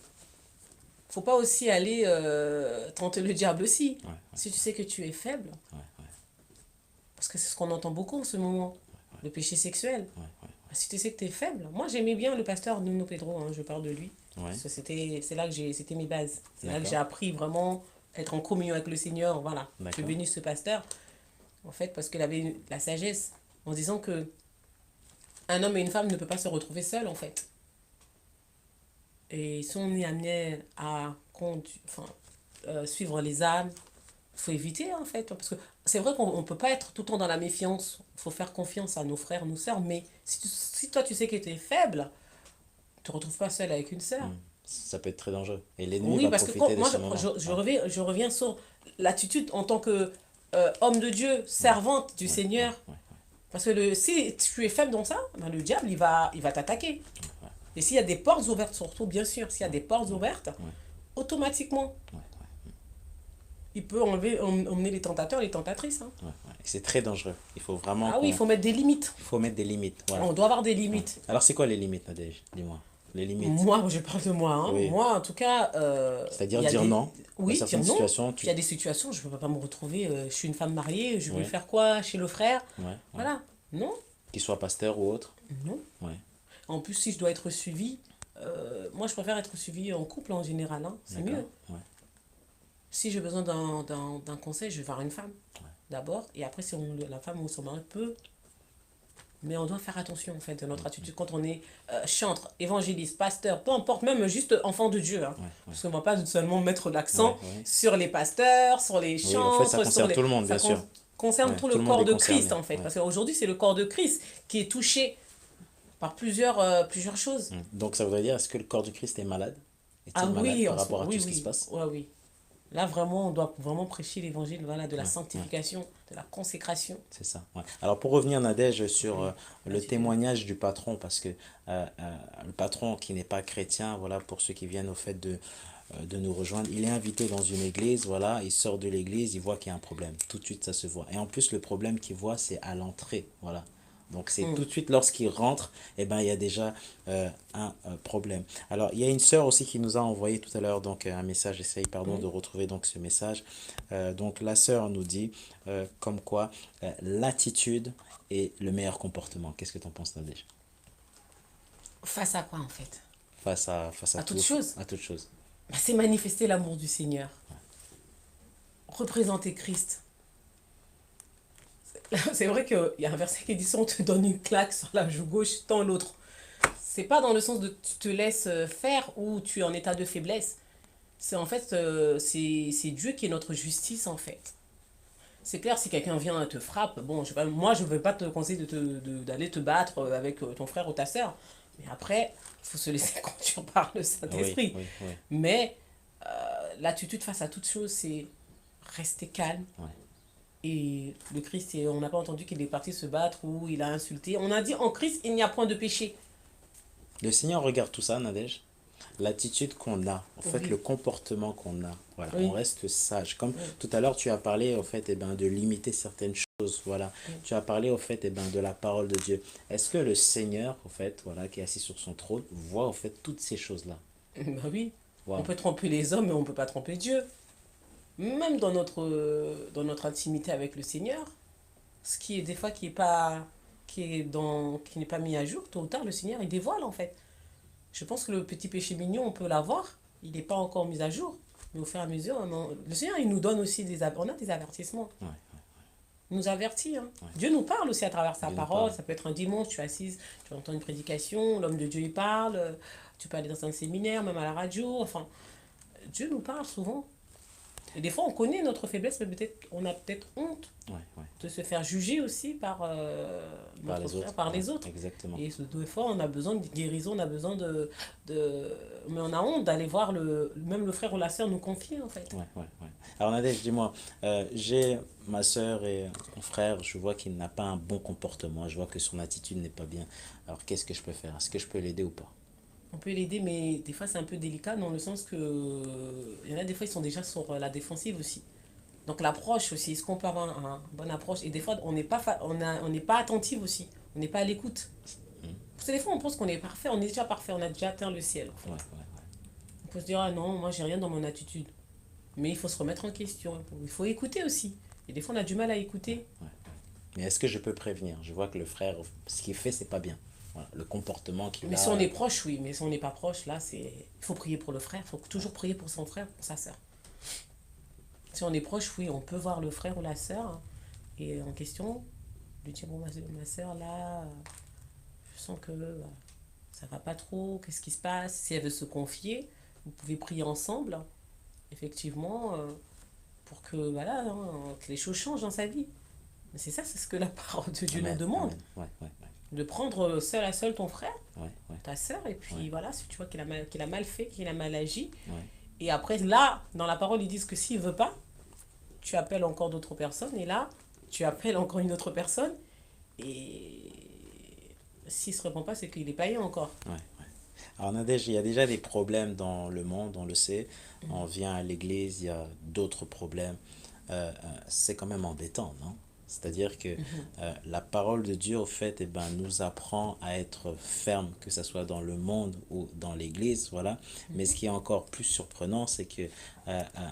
Faut pas aussi aller tenter le diable aussi. Ouais, Si tu sais que tu es faible, ouais, parce que c'est ce qu'on entend beaucoup en ce moment, le péché sexuel. ouais, ouais, Si tu sais que tu es faible. Moi, j'aimais bien le pasteur Nuno Pedro, hein, je parle de lui. ouais. Parce que c'est là que c'était mes bases. C'est là que D'accord, j'ai appris vraiment être en communion avec le Seigneur. Voilà. Je suis d'accord. béni ce pasteur, en fait, parce qu'il avait la sagesse en disant que un homme et une femme ne peuvent pas se retrouver seuls, en fait. Et si on est amené à suivre les âmes, il faut éviter, en fait. Parce que c'est vrai qu'on ne peut pas être tout le temps dans la méfiance. Il faut faire confiance à nos frères, nos sœurs. Mais si toi, tu sais que tu es faible, tu ne te retrouves pas seul avec une sœur. Ça peut être très dangereux. Et l'ennemi Oui, va parce que profiter de moi, ce moment. Ouais, je reviens sur l'attitude en tant que homme de Dieu, servante du ouais, ouais, Seigneur. ouais, Parce que si tu es faible dans ça, ben le diable, il va t'attaquer. Et s'il y a des portes ouvertes, surtout, bien sûr, s'il y a des portes ouvertes, ouais, automatiquement, ouais, il peut emmener les tentateurs et les tentatrices. Hein. ouais, ouais. Et c'est très dangereux. Il faut vraiment Ah oui, il faut mettre des limites. il faut mettre des limites. Voilà. On doit avoir des Ouais. limites. Alors, c'est quoi les limites, Nadège? Dis-moi. Les limites. Moi, je parle de moi. Hein. Oui. Moi, en tout cas, C'est-à-dire il y a dire des... non. Dans Oui, dire certaines non. situations, Il y a des situations, je ne peux pas me retrouver, je suis une femme mariée, je vais Oui. faire quoi chez le frère? Ouais, ouais. Voilà. Non, Qu'il soit pasteur ou autre. non. Ouais. En plus, si je dois être suivie, moi, je préfère être suivie en couple en général. Hein. C'est D'accord. mieux. Ouais. Si j'ai besoin d'un conseil, je vais voir une femme d'abord. Et après, si la femme ou son mari peut. Mais on doit faire attention, en fait, de notre attitude quand on est chantre, évangéliste, pasteur, peu importe, même juste enfant de Dieu. Hein. Ouais, ouais. Parce qu'on ne va pas seulement mettre l'accent Ouais, ouais. sur les pasteurs, sur les Oui, en fait, ça chantres, sur concerne les... tout le monde, Ça bien sûr. concerne Ouais, tout tout le le monde corps est de Christ, concerné. en fait. Ouais. Parce qu'aujourd'hui, c'est le corps de Christ qui est touché par plusieurs choses. Donc, ça voudrait dire, est-ce que le corps du Christ est malade? Ah Est-il malade oui, par rapport à tout oui, ce qui se oui, passe? ouais, oui. Là, vraiment, on doit vraiment prêcher l'évangile, voilà, de la Ouais, ouais. sanctification, de la consécration. C'est ça. Ouais. Alors pour revenir, Nadège, sur Oui, le vas-y, dis-moi. témoignage du patron, parce que le patron qui n'est pas chrétien, voilà, pour ceux qui viennent au fait de nous rejoindre, il est invité dans une église, voilà, il sort de l'église, il voit qu'il y a un problème. Tout de suite, ça se voit. Et en plus, le problème qu'il voit, c'est à l'entrée, voilà. Donc c'est Hmm. tout de suite lorsqu'il rentre, eh ben, il y a déjà un problème. Alors il y a une sœur aussi qui nous a envoyé tout à l'heure donc un message, j'essaye pardon de Oui. retrouver donc ce message. Donc la sœur nous dit comme quoi l'attitude est le meilleur comportement. Qu'est-ce que tu en penses Nadège? Face à quoi, en fait? Face à À toute tout, chose. à toute chose. Bah, c'est manifester l'amour du Seigneur. Représenter Christ. C'est vrai qu'il y a un verset qui dit si on te donne une claque sur la joue gauche, tends l'autre. C'est pas dans le sens de tu te laisses faire ou tu es en état de faiblesse. C'est en fait, c'est Dieu qui est notre justice en fait. C'est clair, si quelqu'un vient et te frappe, bon, moi je ne vais pas te conseiller d'aller te battre avec ton frère ou ta soeur. Mais après, il faut se laisser conduire par le Oui, Saint-Esprit. oui, oui. Mais l'attitude face à toute chose, c'est rester calme. Ouais. Et le Christ, on n'a pas entendu qu'il est parti se battre ou il a insulté. On a dit en Christ, il n'y a point de péché. Le Seigneur regarde tout ça, Nadège. L'attitude qu'on a, en fait, le Oui, comportement qu'on a. Voilà, on oui, reste sage. Comme oui, tout à l'heure, tu as parlé, en fait, de limiter certaines choses. Voilà, oui. tu as parlé, en fait, de la parole de Dieu. Est-ce que le Seigneur, en fait, voilà, qui est assis sur son trône, voit, en fait, toutes ces choses-là? Ben oui, on Waouh. peut tromper les hommes, mais on ne peut pas tromper Dieu. Même dans notre intimité avec le Seigneur, ce qui est des fois qui n'est pas mis à jour, tôt ou tard, le Seigneur, il dévoile en fait. Je pense que le petit péché mignon, on peut l'avoir, il n'est pas encore mis à jour. Mais au fur et à mesure, le Seigneur, il nous donne aussi on a des avertissements. Ouais, Il nous avertit. Hein. ouais. Dieu nous parle aussi à travers sa Dieu nous parole. parle. Ça peut être un dimanche, tu es assise, tu entends une prédication, l'homme de Dieu, il parle. Tu peux aller dans un séminaire, même à la radio. Enfin, Dieu nous parle souvent. Et des fois, on connaît notre faiblesse, mais peut-être on a peut-être honte Ouais, ouais. de se faire juger aussi par Par notre les frère, autres. par Ouais, les autres. exactement. Et des fois, on a besoin de guérison, on a besoin de... Mais on a honte d'aller voir même le frère ou la sœur nous confier, en fait. Ouais, ouais, ouais. Alors Nadège, dis-moi, j'ai ma soeur et mon frère, je vois qu'il n'a pas un bon comportement, je vois que son attitude n'est pas bien. Alors qu'est-ce que je peux faire? Est-ce que je peux l'aider ou pas? On peut l'aider, mais des fois, c'est un peu délicat dans le sens que... Il y en a des fois, ils sont déjà sur la défensive aussi. Donc l'approche aussi, est-ce qu'on peut avoir une bonne approche? Et des fois, on n'est pas attentif aussi. On n'est pas à l'écoute. Hmm. Parce que des fois, on pense qu'on est parfait, on est déjà parfait, on a déjà atteint le ciel, en Ouais, fait. ouais, On peut se dire, ah non, moi, j'ai rien dans mon attitude. Mais il faut se remettre en question. Il faut écouter aussi. Et des fois, on a du mal à écouter. ouais. Mais est-ce que je peux prévenir? Je vois que le frère, ce qu'il fait, c'est pas bien. Voilà, le comportement qu'il Mais si on a. est proche, oui. Mais si on n'est pas proche, là, c'est... Il faut prier pour le frère. Il faut toujours prier pour son frère, pour sa sœur. Si on est proche, oui, on peut voir le frère ou la sœur. Et en question, lui dire, bon, ma sœur, là, je sens que ça va pas trop. Qu'est-ce qui se passe? Si elle veut se confier, vous pouvez prier ensemble, effectivement, pour que, voilà, hein, que les choses changent dans sa vie. Mais c'est ça, c'est ce que la parole de Dieu nous Amen, demande. amen. Ouais, ouais, De prendre seul à seul ton frère, ouais, ouais, ta sœur, et ouais, puis voilà, si tu vois qu'il a mal fait, qu'il a mal agi. ouais, Et après, là, dans la parole, ils disent que s'il veut pas, tu appelles encore d'autres personnes. Et là, tu appelles encore une autre personne. Et s'il se répond pas, c'est qu'il est païen encore. ouais, ouais. Alors Nadège, il y a déjà des problèmes dans le monde, on le sait. On vient à l'église, il y a d'autres problèmes. C'est quand même embêtant, non? C'est-à-dire que la parole de Dieu, au fait, eh ben, nous apprend à être ferme, que ce soit dans le monde ou dans l'église, voilà. Mais ce qui est encore plus surprenant, c'est que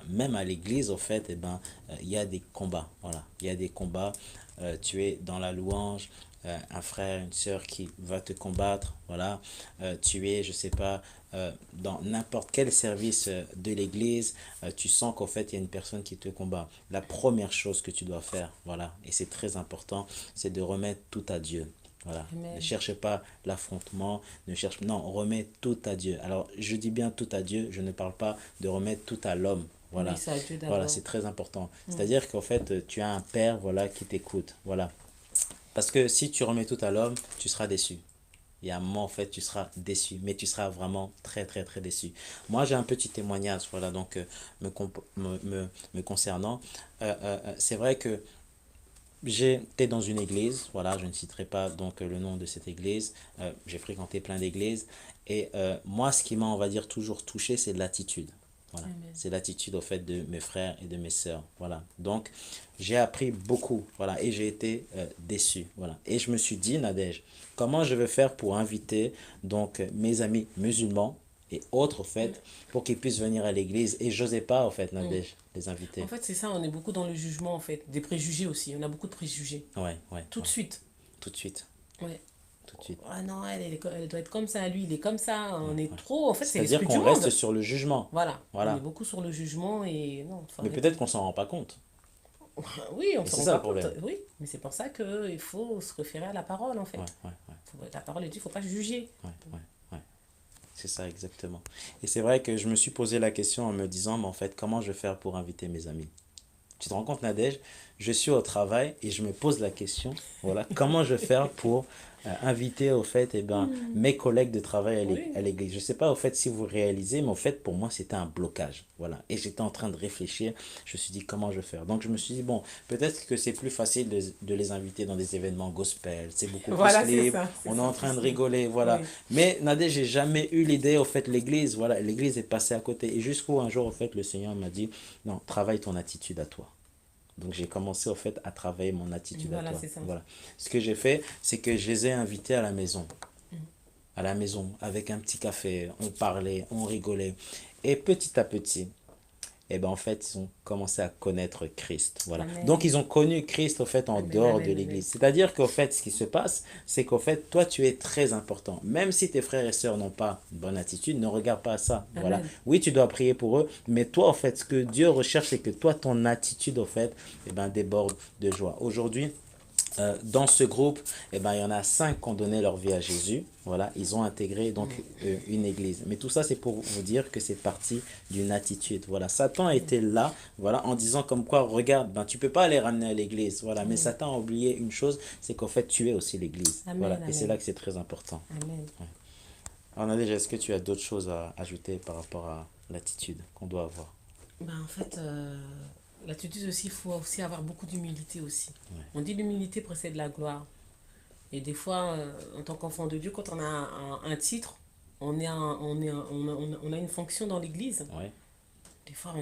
même à l'église, au fait, eh ben, il y a des combats, voilà. Il y a des combats. Tu es dans la louange, un frère, une sœur qui va te combattre, voilà. Tu es, je sais pas, dans n'importe quel service de l'église, tu sens qu'en fait, il y a une personne qui te combat. La première chose que tu dois faire, voilà, et c'est très important, c'est de remettre tout à Dieu. Voilà. Ne Amen. cherchez pas l'affrontement, ne cherche non, remets tout à Dieu. Alors, je dis bien tout à Dieu, je ne parle pas de remettre tout à l'homme. Oui, Voilà. c'est à Dieu Voilà, d'abord. c'est très important. Mm. C'est-à-dire qu'en fait, tu as un père, voilà, qui t'écoute. Voilà. Parce que si tu remets tout à l'homme, tu seras déçu. Il y a un moment, en fait, tu seras déçu, mais tu seras vraiment très, très, très déçu. Moi, j'ai un petit témoignage, voilà, donc, me concernant. C'est vrai que j'étais dans une église, voilà, je ne citerai pas donc le nom de cette église. J'ai fréquenté plein d'églises. Et moi, ce qui m'a, on va dire, toujours touché, c'est l'attitude. Voilà. Amen. C'est l'attitude, au fait, de mes frères et de mes sœurs. Voilà. Donc, j'ai appris beaucoup. Voilà. Et j'ai été déçu. Voilà. Et je me suis dit, Nadège, comment je vais faire pour inviter donc mes amis musulmans et autres, au Mm. fait, pour qu'ils puissent venir à l'église. Et j'osais pas, au fait, Mm. Nadège, les En inviter. fait, c'est ça, on est beaucoup dans le jugement, en fait. Des préjugés aussi. On a beaucoup de préjugés. Ouais, ouais, Tout de ouais. suite. Tout de suite. Ouais. Tout de suite. Ah non, elle doit être comme ça, lui, il est comme ça. Ouais, On est ouais. trop. En fait, c'est C'est-à-dire l'esprit du qu'on reste monde. sur le jugement. Voilà. On est Voilà. beaucoup sur le jugement et non, faut Mais arrêter. peut-être qu'on s'en rend pas compte. Oui, on Et se c'est rend ça pas le compte. problème. Oui, mais c'est pour ça qu'il faut se référer à la parole, en Ouais, fait. ouais, ouais, La parole dit, il ne faut pas juger. ouais, ouais, ouais. C'est ça, exactement. Et c'est vrai que je me suis posé la question en me disant, mais en fait, comment je vais faire pour inviter mes amis? Tu te rends compte, Nadège, je suis au travail et je me pose la question, voilà, comment je vais faire pour inviter, au fait, eh ben, mes collègues de travail Oui, à l'église. Je ne sais pas, au fait, si vous réalisez, mais au fait, pour moi, c'était un blocage, voilà. Et j'étais en train de réfléchir, je me suis dit, comment je vais faire? Donc, je me suis dit, bon, peut-être que c'est plus facile de les inviter dans des événements gospel, c'est beaucoup plus voilà, libre, c'est on est ça, en plus train de libre. rigoler, voilà. Oui, Mais, Nadège, j'ai jamais eu l'idée, au fait, l'église, voilà, l'église est passée à côté. Et jusqu'où un jour, au fait, le Seigneur m'a dit, non, travaille ton attitude à toi. Donc j'ai commencé au fait à travailler mon attitude à voilà, toi. c'est ça. Voilà. Ce que j'ai fait, c'est que je les ai invités à la maison. À la maison, avec un petit café. On parlait, on rigolait. Et petit à petit, eh ben, en fait, ils ont commencé à connaître Christ. Voilà. Donc, Amen. ils ont connu Christ, au fait, en Amen, dehors de amen, amen. l'église. C'est-à-dire qu'au fait, ce qui se passe, c'est qu'au fait, toi, tu es très important. Même si tes frères et sœurs n'ont pas une bonne attitude, ne regarde pas à ça. Voilà. Amen. Oui, tu dois prier pour eux, mais toi, au fait, ce que Dieu recherche, c'est que toi, ton attitude, au fait, eh ben, déborde de joie. Aujourd'hui, dans ce groupe, eh ben, il y en a 5 qui ont donné leur vie à Jésus. Voilà, ils ont intégré donc une église. Mais tout ça, c'est pour vous dire que c'est parti d'une attitude. Voilà, Satan Amen. était là, voilà, en disant comme quoi, regarde, ben, tu peux pas les ramener à l'église. Voilà, mais Oui. Satan a oublié une chose, c'est qu'en fait, tu es aussi l'église. Voilà, Amen, et c'est là amen. que c'est très important. Amen. Alors, Nadège, est-ce que tu as d'autres choses à ajouter par rapport à l'attitude qu'on doit avoir? Ben, en fait, l'attitude aussi, il faut aussi avoir beaucoup d'humilité aussi. Ouais, On dit l'humilité précède la gloire. Et des fois, en tant qu'enfant de Dieu, quand on a un titre, on a une fonction dans l'église. ouais, Des fois,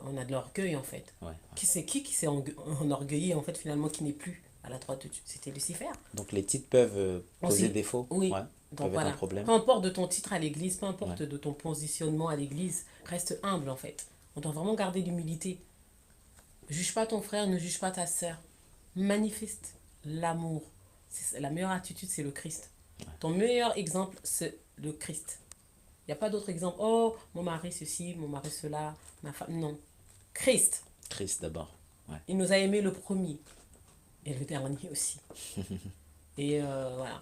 on a de l'orgueil en fait. ouais. Qui s'est enorgueilli en fait finalement qui n'est plus à la droite de Dieu? C'était Lucifer. Donc, les titres peuvent poser Aussi, défaut, ouais, oui. Donc peuvent être un voilà. problème. Peu importe de ton titre à l'église, peu Ouais, importe de ton positionnement à l'église, reste humble en fait. On doit vraiment garder l'humilité. Juge pas ton frère, ne juge pas ta sœur. Manifeste l'amour. La meilleure attitude, c'est le Christ. Ton meilleur exemple, c'est le Christ. Il n'y a pas d'autre exemple. Oh, mon mari ceci, mon mari cela, ma femme. Non. Christ. Christ d'abord. Ouais, Il nous a aimé le premier et le dernier aussi. Et voilà.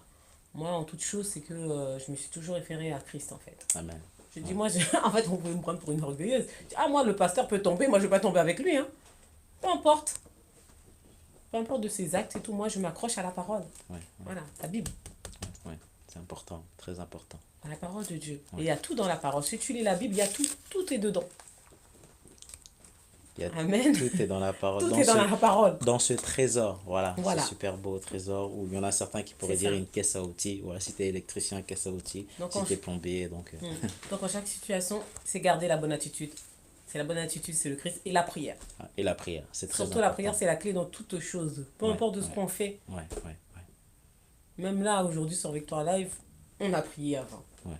Moi, en toute chose, c'est que je me suis toujours référée à Christ, en fait. amen. Je dis, Ouais. moi, en fait, on peut me prendre pour une orgueilleuse. Je dis, ah, moi, le pasteur peut tomber, moi, je ne vais pas tomber avec lui. Hein. Peu importe. Peu importe de ses actes et tout, moi, je m'accroche à la parole. Ouais, Voilà, la Bible, ouais, c'est important, très important. à la parole de Dieu. Et Ouais. il y a tout dans la parole. Si tu lis la Bible, il y a tout. Tout est dedans. Il y a, Amen. tout est dans la parole, Tout est dans la parole. dans ce trésor, voilà, ce Voilà, super beau trésor où il y en a certains qui c'est pourraient dire ça. une caisse à outils. Voilà, si tu es électricien, caisse à outils, Donc, si tu es plombier, donc donc, en chaque situation, c'est garder la bonne attitude. C'est la bonne attitude, c'est le Christ et la prière. et la prière, c'est très Surtout la prière, important. c'est la clé dans toute chose. Peu Ouais, importe de ce ouais, qu'on fait. ouais, ouais, ouais, Même là, aujourd'hui, sur Victoire Live, on a prié avant. ouais,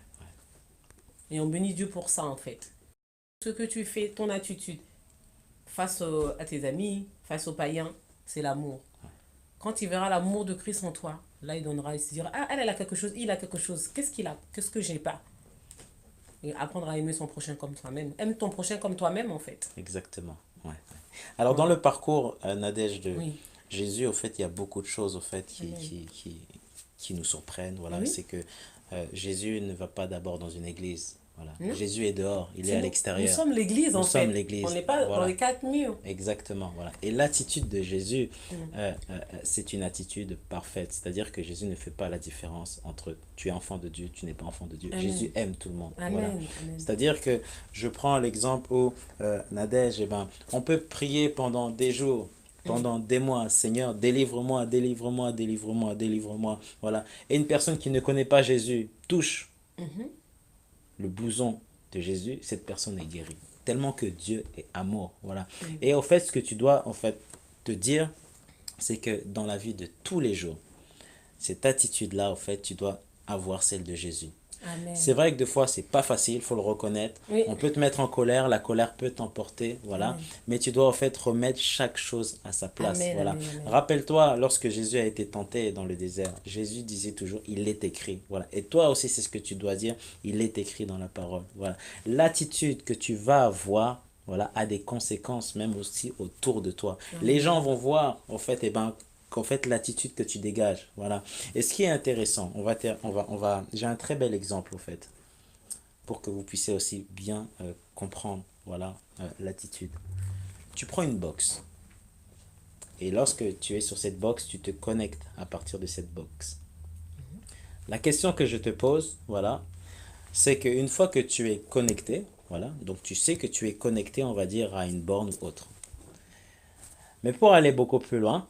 Et on bénit Dieu pour ça, en fait. Ce que tu fais, ton attitude, à tes amis, face aux païens, c'est l'amour. Quand il verra l'amour de Christ en toi, là, il donnera, il se dira, ah, elle a quelque chose, il a quelque chose. Qu'est-ce qu'il a? Qu'est-ce que j'ai pas? Et apprendre à aimer son prochain comme toi-même. Aime ton prochain comme toi-même, en fait. exactement. Ouais, ouais. Alors dans Voilà. le parcours, Nadège, de Oui. Jésus, au fait, il y a beaucoup de choses au fait Amen. qui nous surprennent. Voilà, Oui. c'est que Jésus ne va pas d'abord dans une église. Voilà. Non? Jésus est dehors, il est C'est à nous l'extérieur. sommes l'église, Nous en sommes fait. On l'église. n'est pas dans Voilà. les quatre murs. Exactement. Voilà. Et l'attitude de Jésus, Mm. c'est une attitude parfaite. C'est-à-dire que Jésus ne fait pas la différence entre tu es enfant de Dieu, tu n'es pas enfant de Dieu. Amen. Jésus aime tout le monde. Voilà. Amen. Amen. C'est-à-dire que je prends l'exemple où Nadège, eh ben, on peut prier pendant des jours, pendant des mois, Seigneur, délivre-moi, délivre-moi, délivre-moi, délivre-moi. Voilà. Et une personne qui ne connaît pas Jésus touche Mhm. le blouson de Jésus, cette personne est guérie. Tellement que Dieu est amour. Voilà. Mm. Et au fait, ce que tu dois en fait te dire, c'est que dans la vie de tous les jours, cette attitude-là, en fait, tu dois avoir celle de Jésus. C'est Amen. vrai que des fois, c'est pas facile, il faut le reconnaître. Oui. On peut te mettre en colère, la colère peut t'emporter, voilà. Amen. Mais tu dois en fait remettre chaque chose à sa place, Amen. voilà. Amen. Amen. Rappelle-toi, lorsque Jésus a été tenté dans le désert, Jésus disait toujours, il est écrit, voilà. Et toi aussi, c'est ce que tu dois dire, il est écrit dans la parole, voilà. L'attitude que tu vas avoir, voilà, a des conséquences même aussi autour de toi. Les gens Amen. vont voir, en fait, eh ben, qu'en fait l'attitude que tu dégages, voilà. Et ce qui est intéressant, j'ai un très bel exemple, en fait. pour que vous puissiez aussi bien comprendre, voilà, l'attitude. Tu prends une box. Et lorsque tu es sur cette box, tu te connectes à partir de cette box. La question que je te pose, voilà, c'est qu'une fois que tu es connecté, voilà, donc tu sais que tu es connecté, on va dire, à une borne ou autre. Mais pour aller beaucoup plus loin,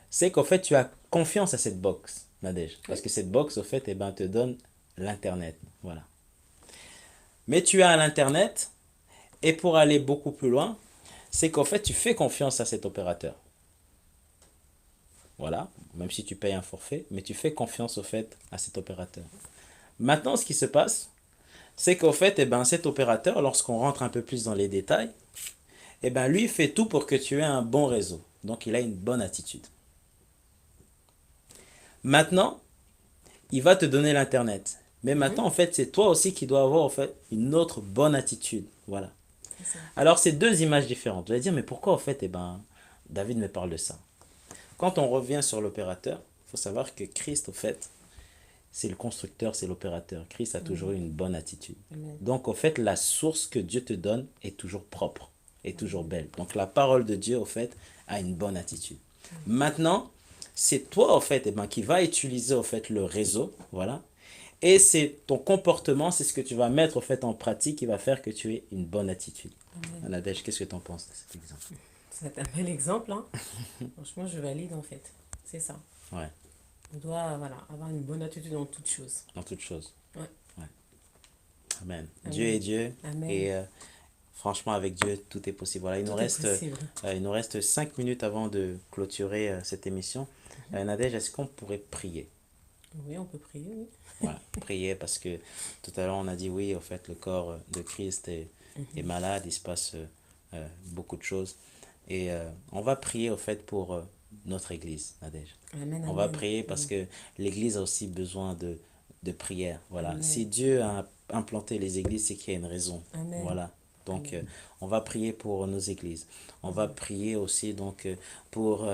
c'est qu'en fait, tu as confiance à cette box, Nadège. Parce que cette box, au fait, eh ben, te donne l'Internet. Voilà. Mais tu as l'Internet, et pour aller beaucoup plus loin, c'est qu'en fait, tu fais confiance à cet opérateur. Voilà, même si tu payes un forfait, mais tu fais confiance au fait à cet opérateur. Maintenant, ce qui se passe, c'est qu'au fait, eh ben, cet opérateur, lorsqu'on rentre un peu plus dans les détails, eh ben, lui fait tout pour que tu aies un bon réseau. Donc, il a une bonne attitude. Maintenant, il va te donner l'Internet. Mais maintenant, en fait, c'est toi aussi qui dois avoir en fait, une autre bonne attitude. Voilà. Alors, c'est deux images différentes. Vous allez dire, mais pourquoi, en fait, eh ben, David me parle de ça? Quand on revient sur l'opérateur, il faut savoir que Christ, au fait, c'est le constructeur, c'est l'opérateur. Christ a toujours eu une bonne attitude. Donc, au fait, la source que Dieu te donne est toujours propre, est toujours belle. Donc, la parole de Dieu, au fait, a une bonne attitude. Maintenant, c'est toi, au fait, eh ben, qui va utiliser, au fait, le réseau, voilà. Et c'est ton comportement, c'est ce que tu vas mettre, au fait, en pratique qui va faire que tu aies une bonne attitude. Nadège, qu'est-ce que tu en penses de cet exemple? C'est un bel exemple, hein. Franchement, je valide en fait. C'est ça. Ouais. On doit voilà, avoir une bonne attitude dans toutes choses. Dans toutes choses. Ouais. Ouais. Amen. Amen. Dieu est Dieu. Amen. Et franchement, avec Dieu, tout est possible. Voilà, il nous reste 5 minutes avant de clôturer cette émission. Nadège, est-ce qu'on pourrait prier? Oui, on peut prier, oui. Voilà, prier parce que tout à l'heure on a dit oui, en fait, le corps de Christ est malade, il se passe beaucoup de choses. Et on va prier, au fait, pour notre Église, Nadège. Amen, On va prier parce que l'Église a aussi besoin de prière. Voilà. Amen. Si Dieu a implanté les églises, c'est qu'il y a une raison. Amen. Voilà. Donc, on va prier pour nos églises. On va prier aussi donc pour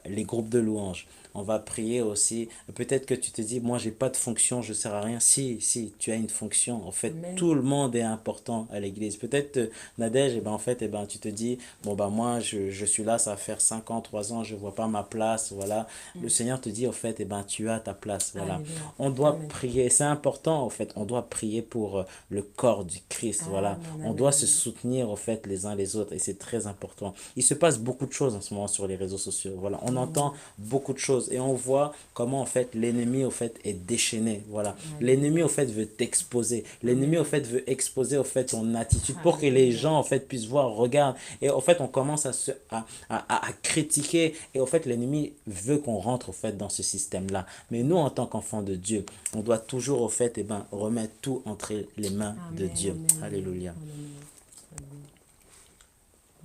les groupes de louanges. On va prier aussi. Peut-être que tu te dis, moi, j'ai pas de fonction, je sers à rien. Si, tu as une fonction. En fait, Amen. tout le monde est important à l'église. Peut-être, Nadège, en fait, tu te dis, bon, moi, je suis là, ça va faire 5 ans, 3 ans, je vois pas ma place. Voilà. Le Seigneur te dit, en fait, tu as ta place. Voilà. Amen. On doit Amen. prier. C'est important, en fait. On doit prier pour le corps du Christ. Voilà. On doit se soutenir, en fait, les uns les autres. Et c'est très important. Il se passe beaucoup de choses en ce moment sur les réseaux sociaux. Voilà. On entend beaucoup de choses. Et on voit comment, en fait, l'ennemi, au fait, est déchaîné. Voilà. L'ennemi, au fait, veut t'exposer. L'ennemi, au fait, veut exposer, au fait, ton attitude pour que les gens, en fait, puissent voir, regarde. Et, en fait, on commence à critiquer. Et, en fait, l'ennemi veut qu'on rentre, au fait, dans ce système-là. Mais nous, en tant qu'enfants de Dieu, on doit toujours, au fait, remettre tout entre les mains de Dieu. Amen. Alléluia. Amen.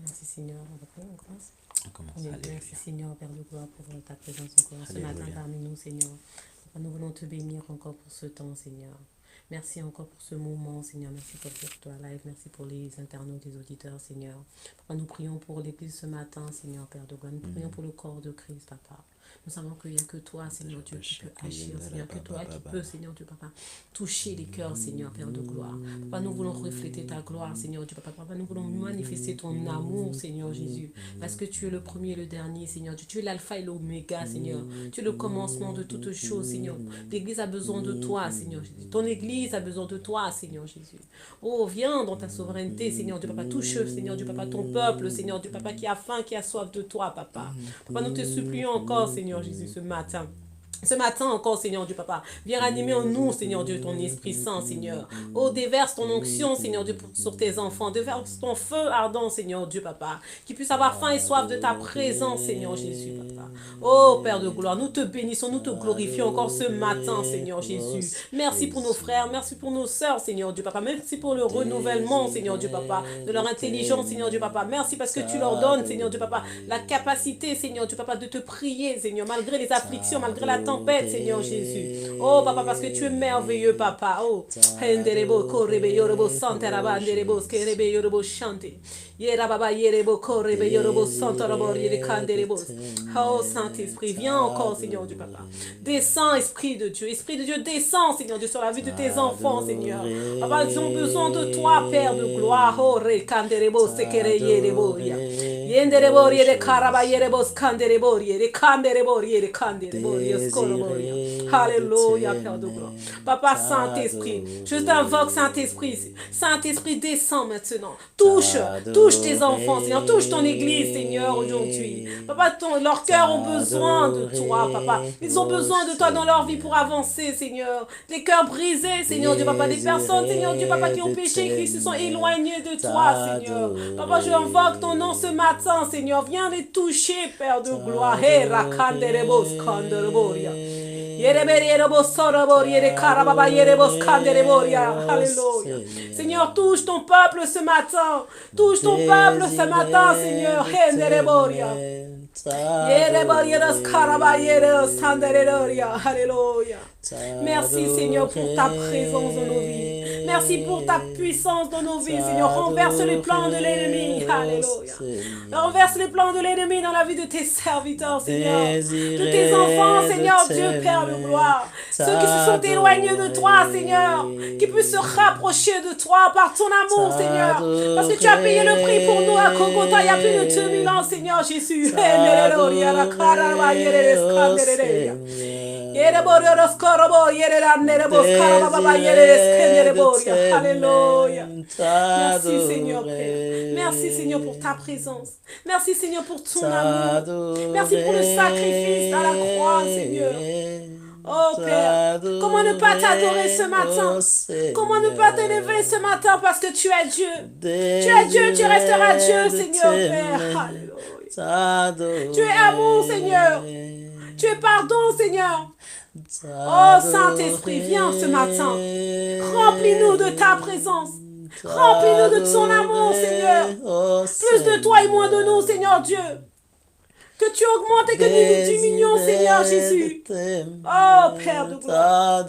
Merci Seigneur, on va prier, on commence. On commence. Merci Seigneur, Père de gloire, pour ta présence encore ce matin Alléluia. parmi nous, Seigneur. Papa, nous voulons te bénir encore pour ce temps, Seigneur. Merci encore pour ce moment, Seigneur. Merci pour toi live. Merci pour les internautes, les auditeurs, Seigneur. Papa, nous prions pour l'église ce matin, Seigneur, Père de gloire. Nous prions pour le corps de Christ, Papa. Nous savons qu'il n'y a que toi, Seigneur Dieu, qui peut agir, Seigneur, que toi qui peux, Seigneur Dieu, Papa, toucher les cœurs, Seigneur, Père de gloire. Papa, nous voulons refléter ta gloire, Seigneur Dieu, Papa. Papa, nous voulons manifester ton amour, Seigneur Jésus, parce que tu es le premier et le dernier, Seigneur Dieu. Tu es l'alpha et l'oméga, Seigneur. Tu es le commencement de toutes choses, Seigneur. L'église a besoin de toi, Seigneur Jésus. Ton église a besoin de toi, Seigneur Jésus. Oh, viens dans ta souveraineté, Seigneur Dieu, Papa. Touche, Seigneur Dieu, Papa, ton peuple, Seigneur Dieu, Papa, qui a faim, qui a soif de toi, Papa. Papa, nous te supplions encore, Seigneur Jésus, ce matin. Ce matin encore, Seigneur Dieu, Papa, viens ranimer en nous, Seigneur Dieu, ton Esprit Saint, Seigneur. Oh, déverse ton onction, Seigneur Dieu, sur tes enfants. Déverse ton feu ardent, Seigneur Dieu, Papa. Qu'ils puissent avoir faim et soif de ta présence, Seigneur Jésus, Papa. Oh, Père de gloire, nous te bénissons, nous te glorifions encore ce matin, Seigneur Jésus. Merci pour nos frères, merci pour nos sœurs, Seigneur Dieu, Papa. Merci pour le renouvellement, Seigneur Dieu, Papa, de leur intelligence, Seigneur Dieu, Papa. Merci parce que tu leur donnes, Seigneur Dieu, Papa, la capacité, Seigneur Dieu, Papa, de te prier, Seigneur, malgré les afflictions, malgré la tempête, Seigneur Jésus. Oh, Papa, parce que tu es merveilleux, Papa. Oh, Henderebo, Korebe, Yorobo, Santaraba, Anderebo, Skerebe, Yorobo, Chante. Yera Baba, Yerebo, Korebe, Yorobo, Santarabo, Yerekanderebo. Oh, Saint-Esprit, viens encore, Seigneur Dieu, Papa. Descends, Esprit de Dieu. Esprit de Dieu, descends, Seigneur Dieu, sur la vie de tes enfants, Seigneur. Papa, ils ont besoin de toi, Père de gloire. Oh, Rekanderebo, Sekere, Yerebo, Yenderebo, Yere Karaba, Yerebo, Skanderebo, Yere Kanderebo, Yere Kanderebo, Yeskorobo. Alléluia, Père de gloire. Papa, Saint-Esprit, je t'invoque, Saint-Esprit. Saint-Esprit, descends maintenant. Touche tes enfants, Seigneur. Touche ton église, Seigneur, aujourd'hui. Papa, leurs cœurs ont besoin de toi, Papa. Ils ont besoin de toi dans leur vie pour avancer, Seigneur. Les cœurs brisés, Seigneur Dieu, Papa. Des personnes, Seigneur Dieu, Papa, qui ont péché, qui se sont éloignées de toi, Seigneur. Papa, je invoque ton nom ce matin, Seigneur. Viens les toucher, Père de gloire. Alléluia. Seigneur, touche ton peuple ce matin. Touche ton peuple ce matin, Seigneur. Alléluia. Merci, Seigneur, pour ta présence dans nos vies. Merci pour ta puissance dans nos vies, Seigneur. Renverse les plans de l'ennemi. Alléluia. Renverse les plans de l'ennemi dans la vie de tes serviteurs, Seigneur. De tes enfants, Seigneur Dieu, Père de gloire. Ceux qui se sont éloignés de toi, Seigneur. Qui puissent se rapprocher de toi par ton amour, Seigneur. Parce que tu as payé le prix pour nous à Golgotha il y a plus de 2000 ans, Seigneur Jésus. Alléluia. Merci Seigneur Père. Merci Seigneur pour ta présence. Merci Seigneur pour ton amour. Merci pour le sacrifice à la croix, Seigneur. Oh Père, comment ne pas t'adorer ce matin? Comment ne pas t'élever ce matin parce que tu es Dieu? Tu es Dieu, tu resteras Dieu, Seigneur Père. Alléluia. Tu es amour, Seigneur. Tu es pardon, Seigneur. Oh Saint-Esprit, viens ce matin. Remplis-nous de ta présence. Remplis-nous de ton amour, Seigneur. Plus de toi et moins de nous, Seigneur Dieu. Que tu augmentes et que nous diminuons, Seigneur Jésus. Oh Père de gloire.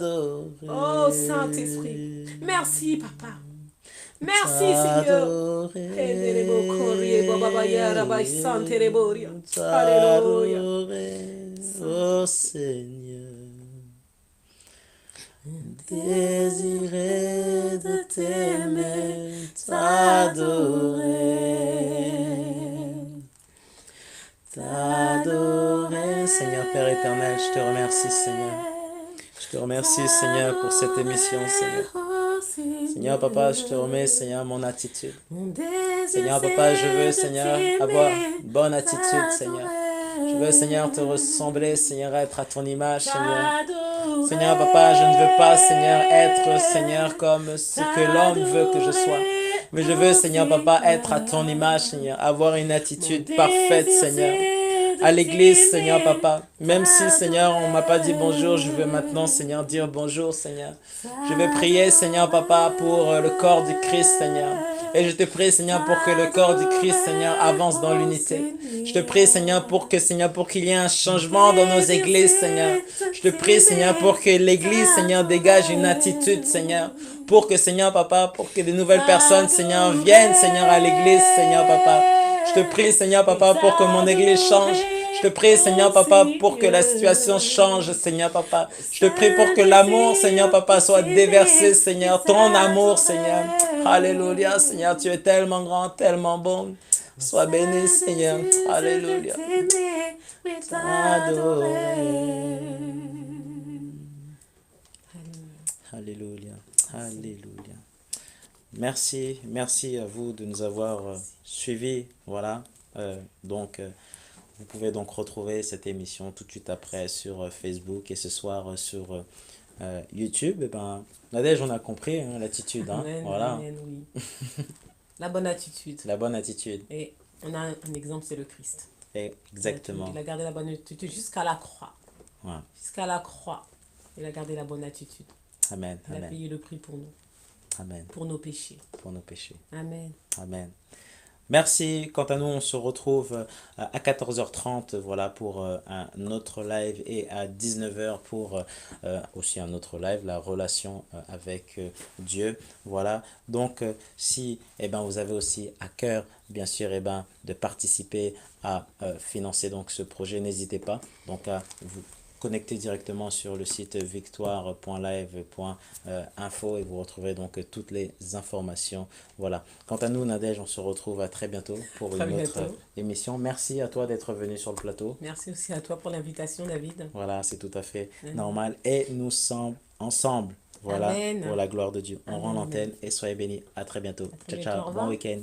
Oh Saint-Esprit. Merci, Papa. Merci, Seigneur. Alléluia. Oh Seigneur. Désirer de t'aimer, t'adorer, t'adorer. Seigneur Père éternel, je te remercie, Seigneur. Je te remercie, Seigneur, pour cette émission, Seigneur. Seigneur Papa, je te remets, Seigneur, mon attitude. Seigneur Papa, je veux, Seigneur, avoir une bonne attitude, Seigneur. Je veux, Seigneur, te ressembler, Seigneur, être à ton image, Seigneur. Seigneur, Papa, je ne veux pas, Seigneur, être, Seigneur, comme ce que l'homme veut que je sois. Mais je veux, Seigneur, Papa, être à ton image, Seigneur. Avoir une attitude parfaite, Seigneur. À l'église, Seigneur, Papa. Même si, Seigneur, on ne m'a pas dit bonjour, je veux maintenant, Seigneur, dire bonjour, Seigneur. Je veux prier, Seigneur, Papa, pour le corps du Christ, Seigneur. Et je te prie, Seigneur, pour que le corps du Christ, Seigneur, avance dans l'unité. Je te prie, Seigneur, pour qu'il y ait un changement dans nos églises, Seigneur. Je te prie, Seigneur, pour que l'église, Seigneur, dégage une attitude, Seigneur. Pour que, Seigneur, Papa, pour que de nouvelles personnes, Seigneur, viennent, Seigneur, à l'église, Seigneur, Papa. Je te prie, Seigneur, Papa, pour que mon église change. Je te prie, Seigneur, Papa, pour que la situation change, Seigneur, Papa. Je te prie pour que l'amour, Seigneur, Papa, soit déversé, Seigneur. Ton amour, Seigneur. Alléluia, Seigneur, tu es tellement grand, tellement bon. Sois béni, Seigneur. Alléluia. Alléluia. Alléluia. Merci, merci à vous de nous avoir suivis. Voilà. Vous pouvez donc retrouver cette émission tout de suite après sur Facebook et ce soir sur YouTube. Et ben, Nadège, on a compris hein, l'attitude. Hein, Amen, voilà. amen, oui. La bonne attitude. La bonne attitude. Et on a un exemple, c'est le Christ. Et exactement. Il a gardé la bonne attitude jusqu'à la croix. Ouais. Jusqu'à la croix. Il a gardé la bonne attitude. Amen. Il a Amen. payé le prix pour nous. Amen. Pour nos péchés. Pour nos péchés. Amen. Amen. Merci. Quant à nous, on se retrouve à 14h30, voilà, pour un autre live et à 19h pour aussi un autre live, la relation avec Dieu. Voilà. Donc, si eh ben, vous avez aussi à cœur, bien sûr, eh ben, de participer à financer donc ce projet, n'hésitez pas donc à vous connecter directement sur le site victoire.live.info et vous retrouverez donc toutes les informations. Voilà. Quant à nous, Nadège, on se retrouve à très bientôt pour Très une autre bientôt. émission. Merci à toi d'être venu sur le plateau. Merci aussi à toi pour l'invitation, David. Voilà, c'est tout à fait Mhm. normal. Et nous sommes ensemble, voilà, pour Amen. la gloire de Dieu. On rend Amen, amen. l'antenne et soyez bénis. À très bientôt. À très Ciao, bientôt. ciao. Au Bon revoir. week-end.